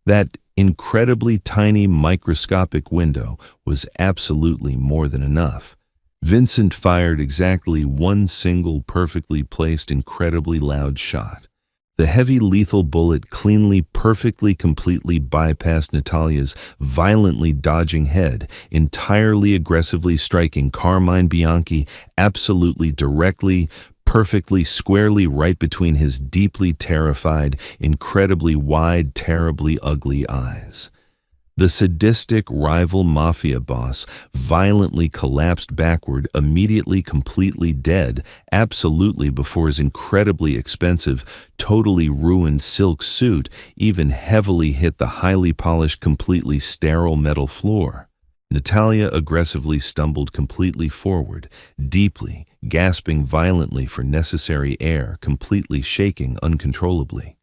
That incredibly tiny microscopic window was absolutely more than enough. Vincent fired exactly one single perfectly placed, incredibly loud shot. The heavy, lethal bullet cleanly, perfectly, completely bypassed Natalia's violently dodging head, entirely aggressively striking Carmine Bianchi absolutely directly, perfectly, squarely right between his deeply terrified, incredibly wide, terribly ugly eyes. The sadistic rival mafia boss violently collapsed backward, immediately completely dead, absolutely before his incredibly expensive, totally ruined silk suit even heavily hit the highly polished, completely sterile metal floor. Natalia aggressively stumbled completely forward, deeply, gasping violently for necessary air, completely shaking uncontrollably.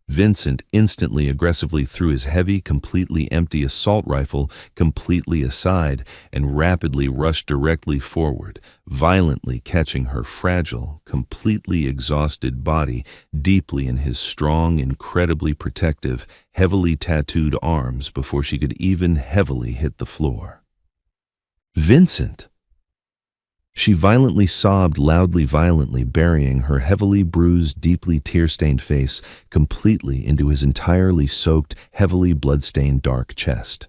Vincent instantly aggressively threw his heavy, completely empty assault rifle completely aside and rapidly rushed directly forward, violently catching her fragile, completely exhausted body deeply in his strong, incredibly protective, heavily tattooed arms before she could even heavily hit the floor. "Vincent!" She violently sobbed loudly, violently burying her heavily bruised, deeply tear-stained face completely into his entirely soaked, heavily blood-stained dark chest.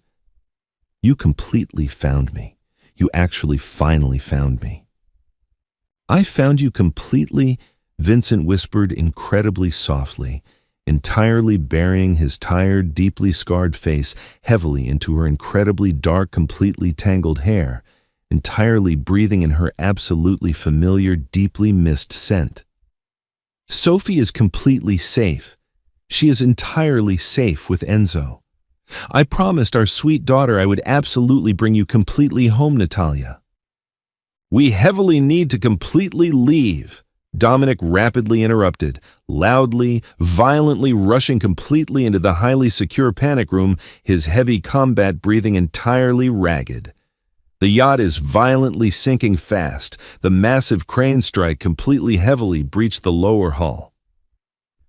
"You completely found me. You actually finally found me." "I found you completely," Vincent whispered incredibly softly, entirely burying his tired, deeply scarred face heavily into her incredibly dark, completely tangled hair, entirely breathing in her absolutely familiar, deeply missed scent. "Sophie is completely safe. She is entirely safe with Enzo. I promised our sweet daughter I would absolutely bring you completely home, Natalia." "We heavily need to completely leave," Dominic rapidly interrupted, loudly, violently rushing completely into the highly secure panic room, his heavy combat breathing entirely ragged. "The yacht is violently sinking fast. The massive crane strike completely heavily breached the lower hull.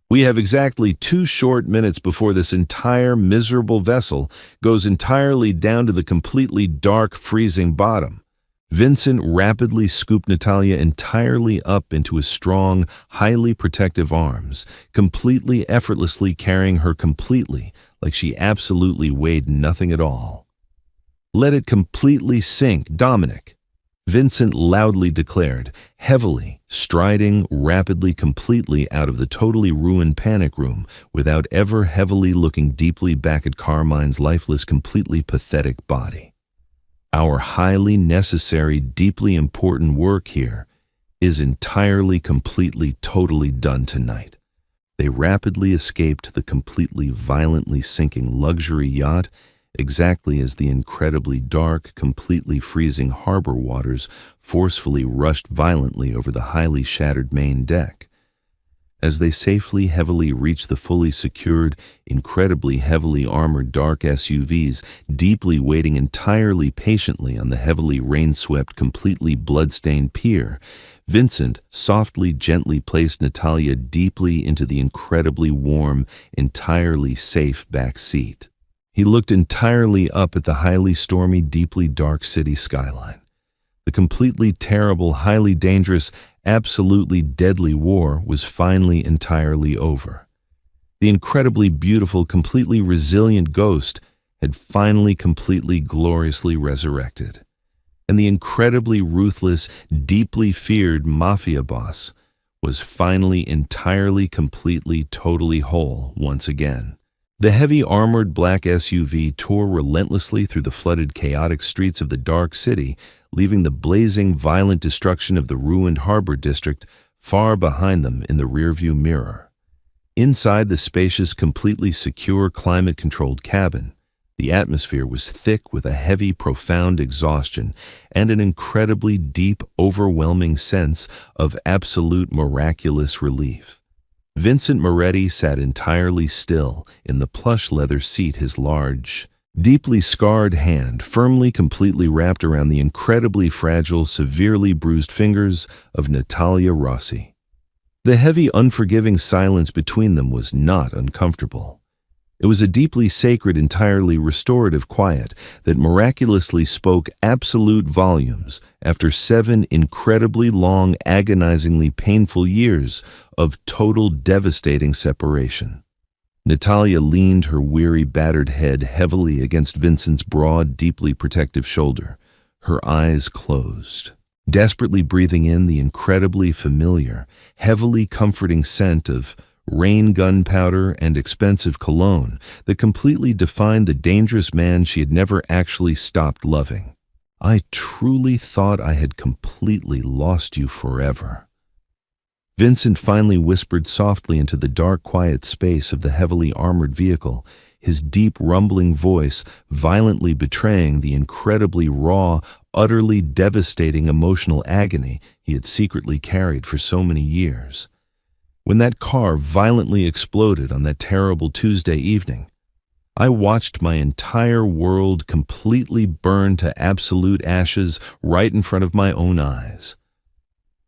We have exactly 2 short minutes before this entire miserable vessel goes entirely down to the completely dark, freezing bottom." Vincent rapidly scooped Natalia entirely up into his strong, highly protective arms, completely effortlessly carrying her completely, like she absolutely weighed nothing at all. "Let it completely sink, Dominic," Vincent loudly declared, heavily, striding rapidly completely out of the totally ruined panic room without ever heavily looking deeply back at Carmine's lifeless, completely pathetic body. "Our highly necessary, deeply important work here is entirely, completely, totally done tonight." They rapidly escaped the completely, violently sinking luxury yacht exactly as the incredibly dark, completely freezing harbor waters forcefully rushed violently over the highly shattered main deck. As they safely, heavily reached the fully secured, incredibly heavily armored dark SUVs, deeply waiting entirely patiently on the heavily rain-swept, completely blood-stained pier, Vincent softly, gently placed Natalia deeply into the incredibly warm, entirely safe back seat. He looked entirely up at the highly stormy, deeply dark city skyline. The completely terrible, highly dangerous, absolutely deadly war was finally entirely over. The incredibly beautiful, completely resilient Ghost had finally, completely, gloriously resurrected. And the incredibly ruthless, deeply feared Mafia Boss was finally entirely, completely, totally whole once again. The heavy armored black SUV tore relentlessly through the flooded, chaotic streets of the dark city, leaving the blazing, violent destruction of the ruined harbor district far behind them in the rearview mirror. Inside the spacious, completely secure, climate-controlled cabin, the atmosphere was thick with a heavy, profound exhaustion and an incredibly deep, overwhelming sense of absolute miraculous relief. Vincent Moretti sat entirely still in the plush leather seat, his large, deeply scarred hand firmly, completely wrapped around the incredibly fragile, severely bruised fingers of Natalia Rossi. The heavy, unforgiving silence between them was not uncomfortable. It was a deeply sacred, entirely restorative quiet that miraculously spoke absolute volumes after 7 incredibly long, agonizingly painful years of total, devastating separation. Natalia leaned her weary, battered head heavily against Vincent's broad, deeply protective shoulder, her eyes closed, desperately breathing in the incredibly familiar, heavily comforting scent of rain, gunpowder, and expensive cologne that completely defined the dangerous man she had never actually stopped loving. "I truly thought I had completely lost you forever." Vincent finally whispered softly into the dark, quiet space of the heavily armored vehicle, his deep, rumbling voice violently betraying the incredibly raw, utterly devastating emotional agony he had secretly carried for so many years. When that car violently exploded on that terrible Tuesday evening, I watched my entire world completely burn to absolute ashes right in front of my own eyes.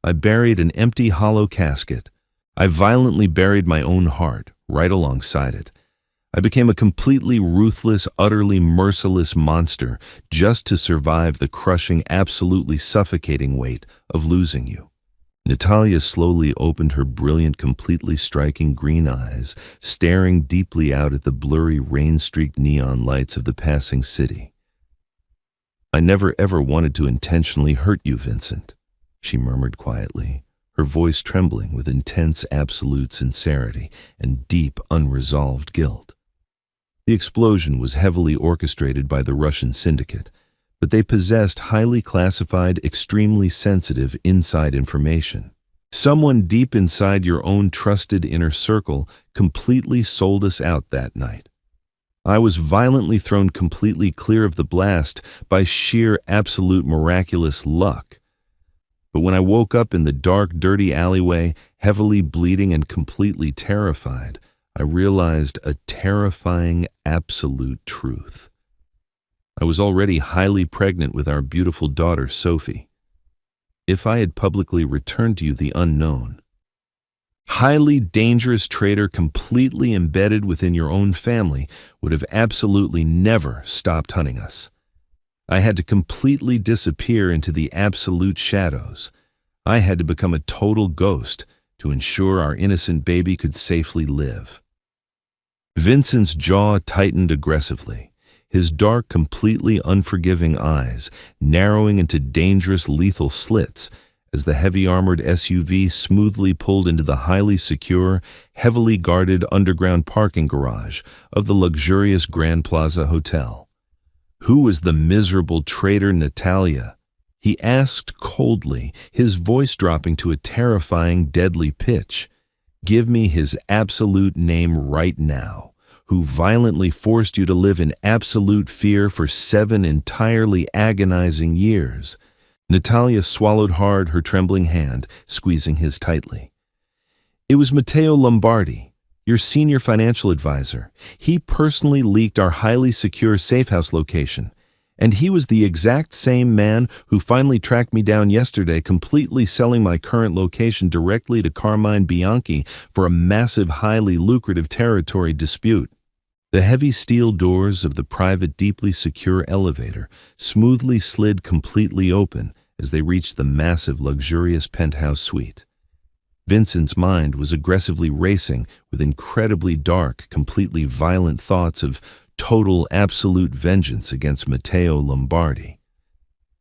I buried an empty, hollow casket. I violently buried my own heart right alongside it. I became a completely ruthless, utterly merciless monster just to survive the crushing, absolutely suffocating weight of losing you. Natalia slowly opened her brilliant, completely striking green eyes, staring deeply out at the blurry, rain-streaked neon lights of the passing city. "I never ever wanted to intentionally hurt you, Vincent," she murmured quietly, her voice trembling with intense, absolute sincerity and deep, unresolved guilt. The explosion was heavily orchestrated by the Russian syndicate, but they possessed highly classified, extremely sensitive inside information. Someone deep inside your own trusted inner circle completely sold us out that night. I was violently thrown completely clear of the blast by sheer, absolute, miraculous luck. But when I woke up in the dark, dirty alleyway, heavily bleeding and completely terrified, I realized a terrifying, absolute truth. I was already highly pregnant with our beautiful daughter, Sophie. If I had publicly returned to you the unknown, highly dangerous traitor completely embedded within your own family would have absolutely never stopped hunting us. I had to completely disappear into the absolute shadows. I had to become a total ghost to ensure our innocent baby could safely live. Vincent's jaw tightened aggressively, his dark, completely unforgiving eyes narrowing into dangerous, lethal slits as the heavy armored SUV smoothly pulled into the highly secure, heavily guarded underground parking garage of the luxurious Grand Plaza Hotel. "Who was the miserable traitor Natalia?" he asked coldly, his voice dropping to a terrifying, deadly pitch. "Give me his absolute name right now. Who violently forced you to live in absolute fear for 7 entirely agonizing years?" Natalia swallowed hard, her trembling hand squeezing his tightly. "It was Matteo Lombardi, your senior financial advisor. He personally leaked our highly secure safehouse location, and he was the exact same man who finally tracked me down yesterday, completely selling my current location directly to Carmine Bianchi for a massive, highly lucrative territory dispute." The heavy steel doors of the private, deeply secure elevator smoothly slid completely open as they reached the massive, luxurious penthouse suite. Vincent's mind was aggressively racing with incredibly dark, completely violent thoughts of total, absolute vengeance against Matteo Lombardi.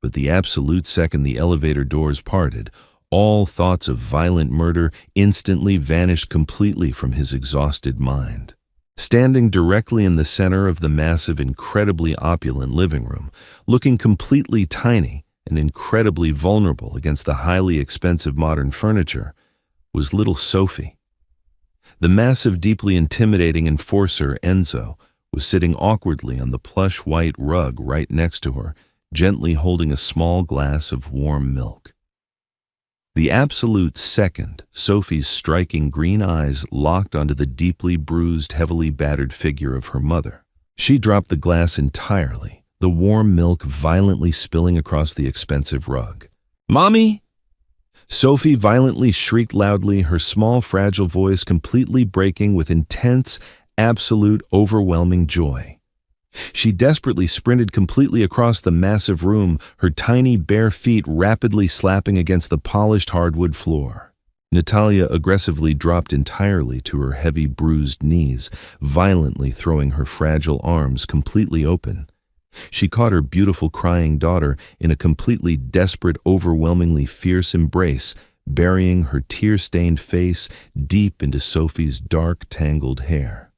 But the absolute second the elevator doors parted, all thoughts of violent murder instantly vanished completely from his exhausted mind. Standing directly in the center of the massive, incredibly opulent living room, looking completely tiny and incredibly vulnerable against the highly expensive modern furniture, was little Sophie. The massive, deeply intimidating enforcer, Enzo, was sitting awkwardly on the plush white rug right next to her, gently holding a small glass of warm milk. The absolute second Sophie's striking green eyes locked onto the deeply bruised, heavily battered figure of her mother, she dropped the glass entirely, the warm milk violently spilling across the expensive rug. "Mommy!" Sophie violently shrieked loudly, her small, fragile voice completely breaking with intense, absolute, overwhelming joy. She desperately sprinted completely across the massive room, her tiny bare feet rapidly slapping against the polished hardwood floor. Natalia aggressively dropped entirely to her heavy, bruised knees, violently throwing her fragile arms completely open. She caught her beautiful crying daughter in a completely desperate, overwhelmingly fierce embrace, burying her tear-stained face deep into Sophie's dark, tangled hair.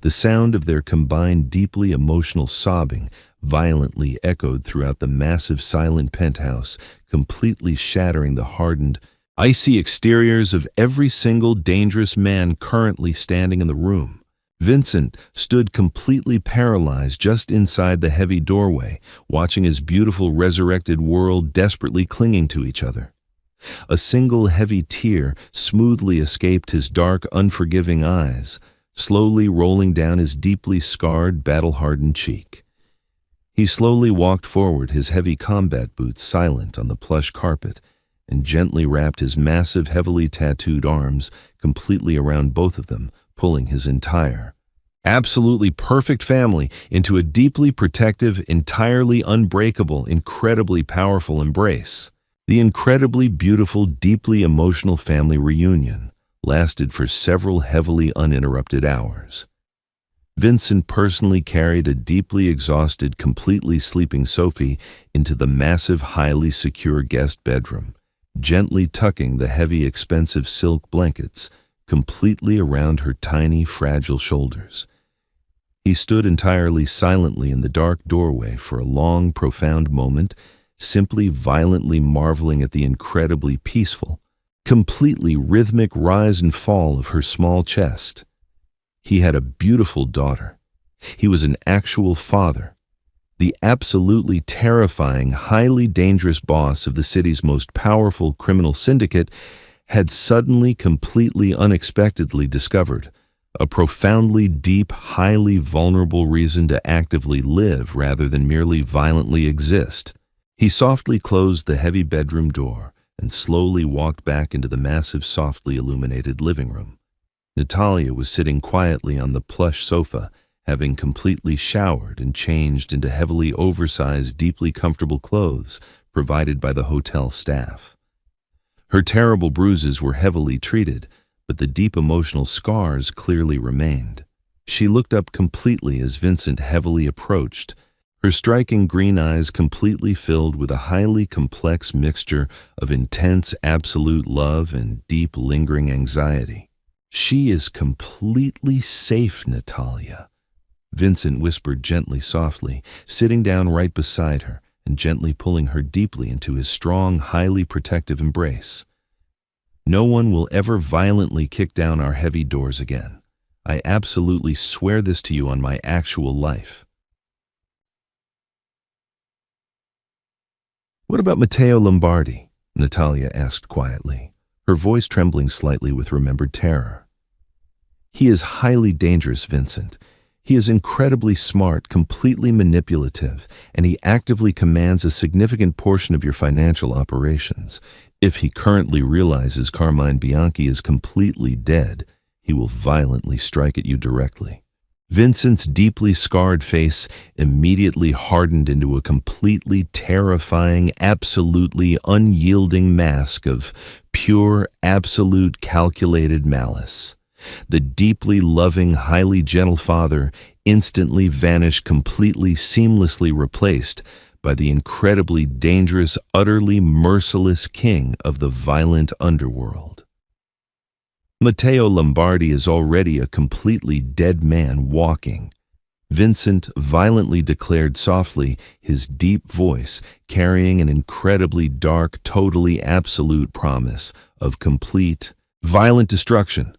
The sound of their combined, deeply emotional sobbing violently echoed throughout the massive, silent penthouse, completely shattering the hardened, icy exteriors of every single dangerous man currently standing in the room. Vincent stood completely paralyzed just inside the heavy doorway, watching his beautiful resurrected world desperately clinging to each other. A single heavy tear smoothly escaped his dark, unforgiving eyes, slowly rolling down his deeply scarred, battle-hardened cheek. He slowly walked forward, his heavy combat boots silent on the plush carpet, and gently wrapped his massive, heavily tattooed arms completely around both of them, pulling his entire, absolutely perfect family into a deeply protective, entirely unbreakable, incredibly powerful embrace. The incredibly beautiful, deeply emotional family reunion lasted for several heavily uninterrupted hours. Vincent personally carried a deeply exhausted, completely sleeping Sophie into the massive, highly secure guest bedroom, gently tucking the heavy, expensive silk blankets completely around her tiny, fragile shoulders. He stood entirely silently in the dark doorway for a long, profound moment, simply violently marveling at the incredibly peaceful, completely rhythmic rise and fall of her small chest. He had a beautiful daughter. He was an actual father. The absolutely terrifying, highly dangerous boss of the city's most powerful criminal syndicate had suddenly, completely unexpectedly discovered a profoundly deep, highly vulnerable reason to actively live rather than merely violently exist. He softly closed the heavy bedroom door and slowly walked back into the massive, softly illuminated living room. Natalia was sitting quietly on the plush sofa, having completely showered and changed into heavily oversized, deeply comfortable clothes provided by the hotel staff. Her terrible bruises were heavily treated, but the deep emotional scars clearly remained. She looked up completely as Vincent heavily approached, her striking green eyes completely filled with a highly complex mixture of intense, absolute love and deep, lingering anxiety. "She is completely safe, Natalia," Vincent whispered gently, softly, sitting down right beside her and gently pulling her deeply into his strong, highly protective embrace. "No one will ever violently kick down our heavy doors again. I absolutely swear this to you on my actual life." "What about Matteo Lombardi?" Natalia asked quietly, her voice trembling slightly with remembered terror. "He is highly dangerous, Vincent. He is incredibly smart, completely manipulative, and he actively commands a significant portion of your financial operations. If he currently realizes Carmine Bianchi is completely dead, he will violently strike at you directly." Vincent's deeply scarred face immediately hardened into a completely terrifying, absolutely unyielding mask of pure, absolute, calculated malice. The deeply loving, highly gentle father instantly vanished, completely seamlessly replaced by the incredibly dangerous, utterly merciless king of the violent underworld. "Matteo Lombardi is already a completely dead man walking," Vincent violently declared softly, his deep voice carrying an incredibly dark, totally absolute promise of complete, violent destruction.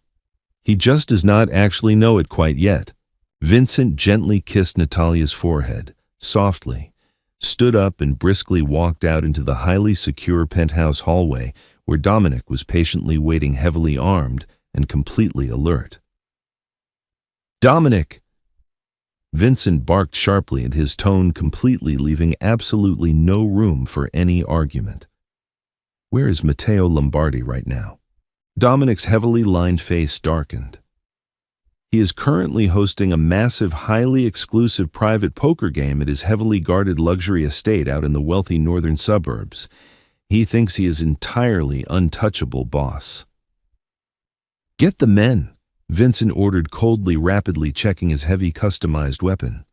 "He just does not actually know it quite yet." Vincent gently kissed Natalia's forehead, softly, stood up and briskly walked out into the highly secure penthouse hallway where Dominic was patiently waiting, heavily armed and completely alert. "Dominic!" Vincent barked sharply, and his tone completely leaving absolutely no room for any argument. "Where is Matteo Lombardi right now?" Dominic's heavily lined face darkened. "He is currently hosting a massive, highly exclusive private poker game at his heavily guarded luxury estate out in the wealthy northern suburbs. He thinks he is entirely untouchable, boss." "Get the men," Vincent ordered coldly, rapidly checking his heavy customized weapon.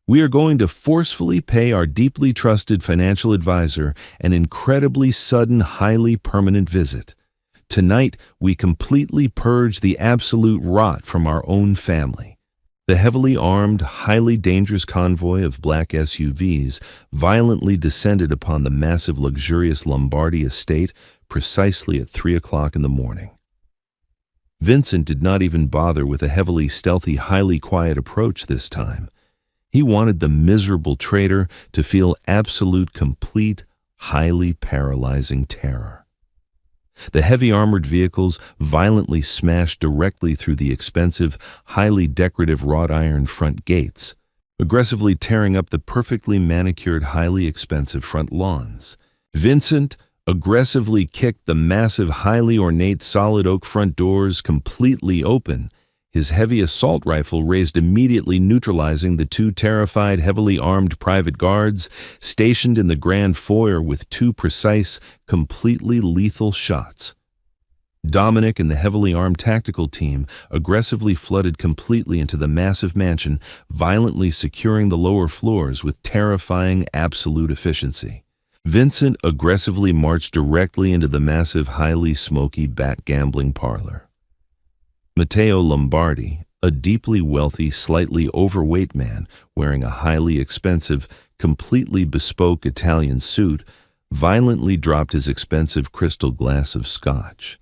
"We are going to forcefully pay our deeply trusted financial advisor an incredibly sudden, highly permanent visit. Tonight, we completely purge the absolute rot from our own family." The heavily armed, highly dangerous convoy of black SUVs violently descended upon the massive, luxurious Lombardi estate precisely at 3 o'clock in the morning. Vincent did not even bother with a heavily stealthy, highly quiet approach this time. He wanted the miserable traitor to feel absolute, complete, highly paralyzing terror. The heavy armored vehicles violently smashed directly through the expensive, highly decorative wrought iron front gates, aggressively tearing up the perfectly manicured, highly expensive front lawns. Vincent aggressively kicked the massive, highly ornate solid oak front doors completely open, his heavy assault rifle raised, immediately neutralizing the two terrified, heavily armed private guards stationed in the grand foyer with two precise, completely lethal shots. Dominic and the heavily armed tactical team aggressively flooded completely into the massive mansion, violently securing the lower floors with terrifying absolute efficiency. Vincent aggressively marched directly into the massive, highly smoky backgambling parlor. Matteo Lombardi, a deeply wealthy, slightly overweight man wearing a highly expensive, completely bespoke Italian suit, violently dropped his expensive crystal glass of scotch.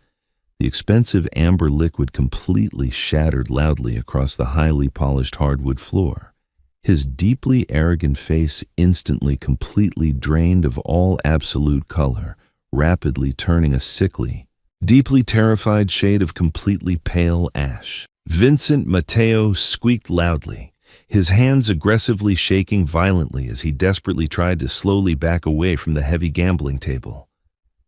The expensive amber liquid completely shattered loudly across the highly polished hardwood floor. His deeply arrogant face instantly completely drained of all absolute color, rapidly turning a sickly, deeply terrified shade of completely pale ash. Vincent Matteo squeaked loudly, his hands aggressively shaking violently as he desperately tried to slowly back away from the heavy gambling table.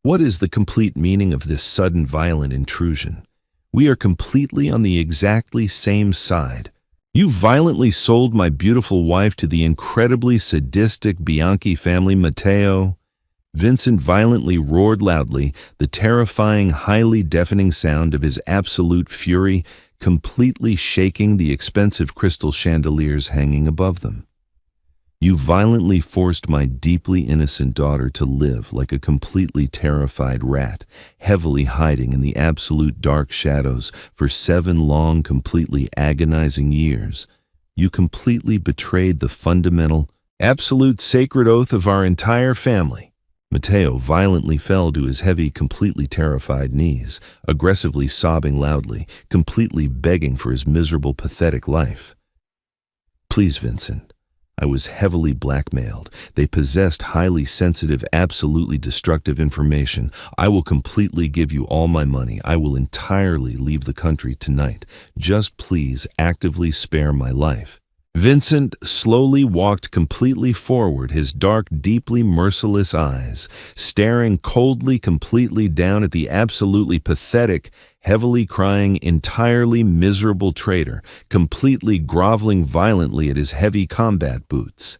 What is the complete meaning of this sudden violent intrusion? We are completely on the exactly same side. You violently sold my beautiful wife to the incredibly sadistic Bianchi family, Matteo. Vincent violently roared loudly, the terrifying, highly deafening sound of his absolute fury completely shaking the expensive crystal chandeliers hanging above them. You violently forced my deeply innocent daughter to live like a completely terrified rat, heavily hiding in the absolute dark shadows for 7 long, completely agonizing years. You completely betrayed the fundamental, absolute sacred oath of our entire family. Matteo violently fell to his heavy, completely terrified knees, aggressively sobbing loudly, completely begging for his miserable, pathetic life. Please, Vincent. I was heavily blackmailed. They possessed highly sensitive, absolutely destructive information. I will completely give you all my money. I will entirely leave the country tonight. Just please actively spare my life. Vincent slowly walked completely forward, his dark, deeply merciless eyes staring coldly, completely down at the absolutely pathetic, heavily crying, entirely miserable traitor, completely groveling violently at his heavy combat boots.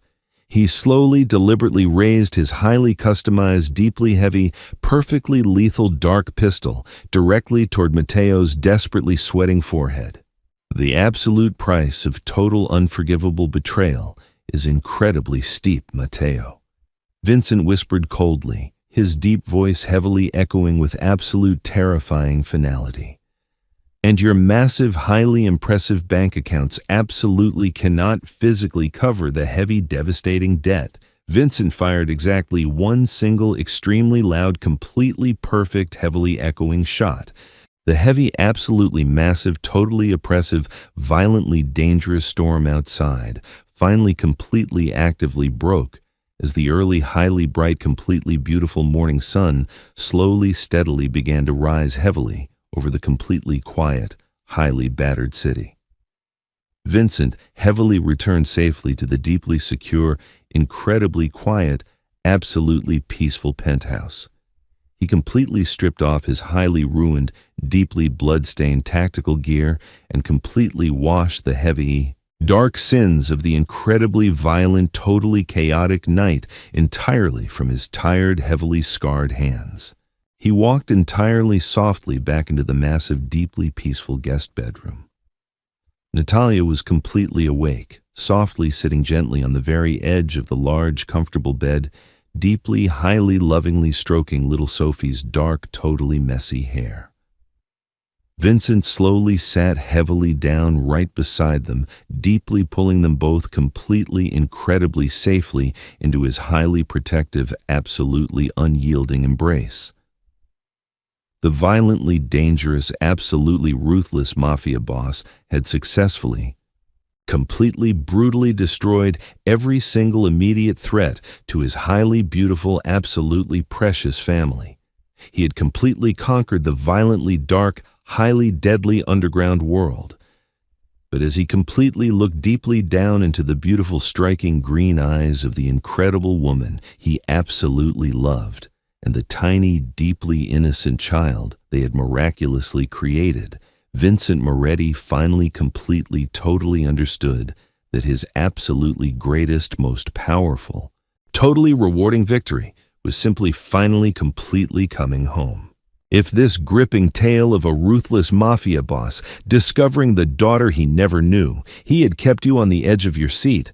He slowly, deliberately raised his highly customized, deeply heavy, perfectly lethal dark pistol directly toward Matteo's desperately sweating forehead. The absolute price of total unforgivable betrayal is incredibly steep, Matteo. Vincent whispered coldly, his deep voice heavily echoing with absolute terrifying finality. And your massive, highly impressive bank accounts absolutely cannot physically cover the heavy, devastating debt. Vincent fired exactly one single, extremely loud, completely perfect, heavily echoing shot. The heavy, absolutely massive, totally oppressive, violently dangerous storm outside finally completely actively broke as the early, highly bright, completely beautiful morning sun slowly, steadily began to rise heavily over the completely quiet, highly battered city. Vincent heavily returned safely to the deeply secure, incredibly quiet, absolutely peaceful penthouse. He completely stripped off his highly ruined, deeply blood-stained tactical gear and completely washed the heavy, dark sins of the incredibly violent, totally chaotic night entirely from his tired, heavily scarred hands. He walked entirely softly back into the massive, deeply peaceful guest bedroom. Natalia was completely awake, softly sitting gently on the very edge of the large, comfortable bed, deeply, highly, lovingly stroking little Sophie's dark, totally messy hair. Vincent slowly sat heavily down right beside them, deeply pulling them both completely, incredibly safely into his highly protective, absolutely unyielding embrace. The violently dangerous, absolutely ruthless mafia boss had successfully, completely, brutally destroyed every single immediate threat to his highly beautiful, absolutely precious family. He had completely conquered the violently dark, highly deadly underground world. But as he completely looked deeply down into the beautiful, striking green eyes of the incredible woman he absolutely loved, and the tiny, deeply innocent child they had miraculously created, Vincent Moretti finally completely, totally understood that his absolutely greatest, most powerful, totally rewarding victory was simply finally completely coming home. If this gripping tale of a ruthless mafia boss discovering the daughter he never knew, he had kept you on the edge of your seat,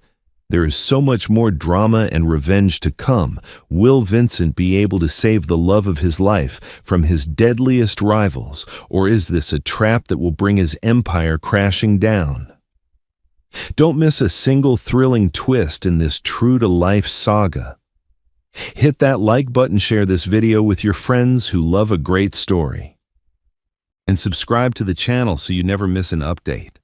there is so much more drama and revenge to come. Will Vincent be able to save the love of his life from his deadliest rivals, or is this a trap that will bring his empire crashing down? Don't miss a single thrilling twist in this true-to-life saga. Hit that like button, share this video with your friends who love a great story, and subscribe to the channel so you never miss an update.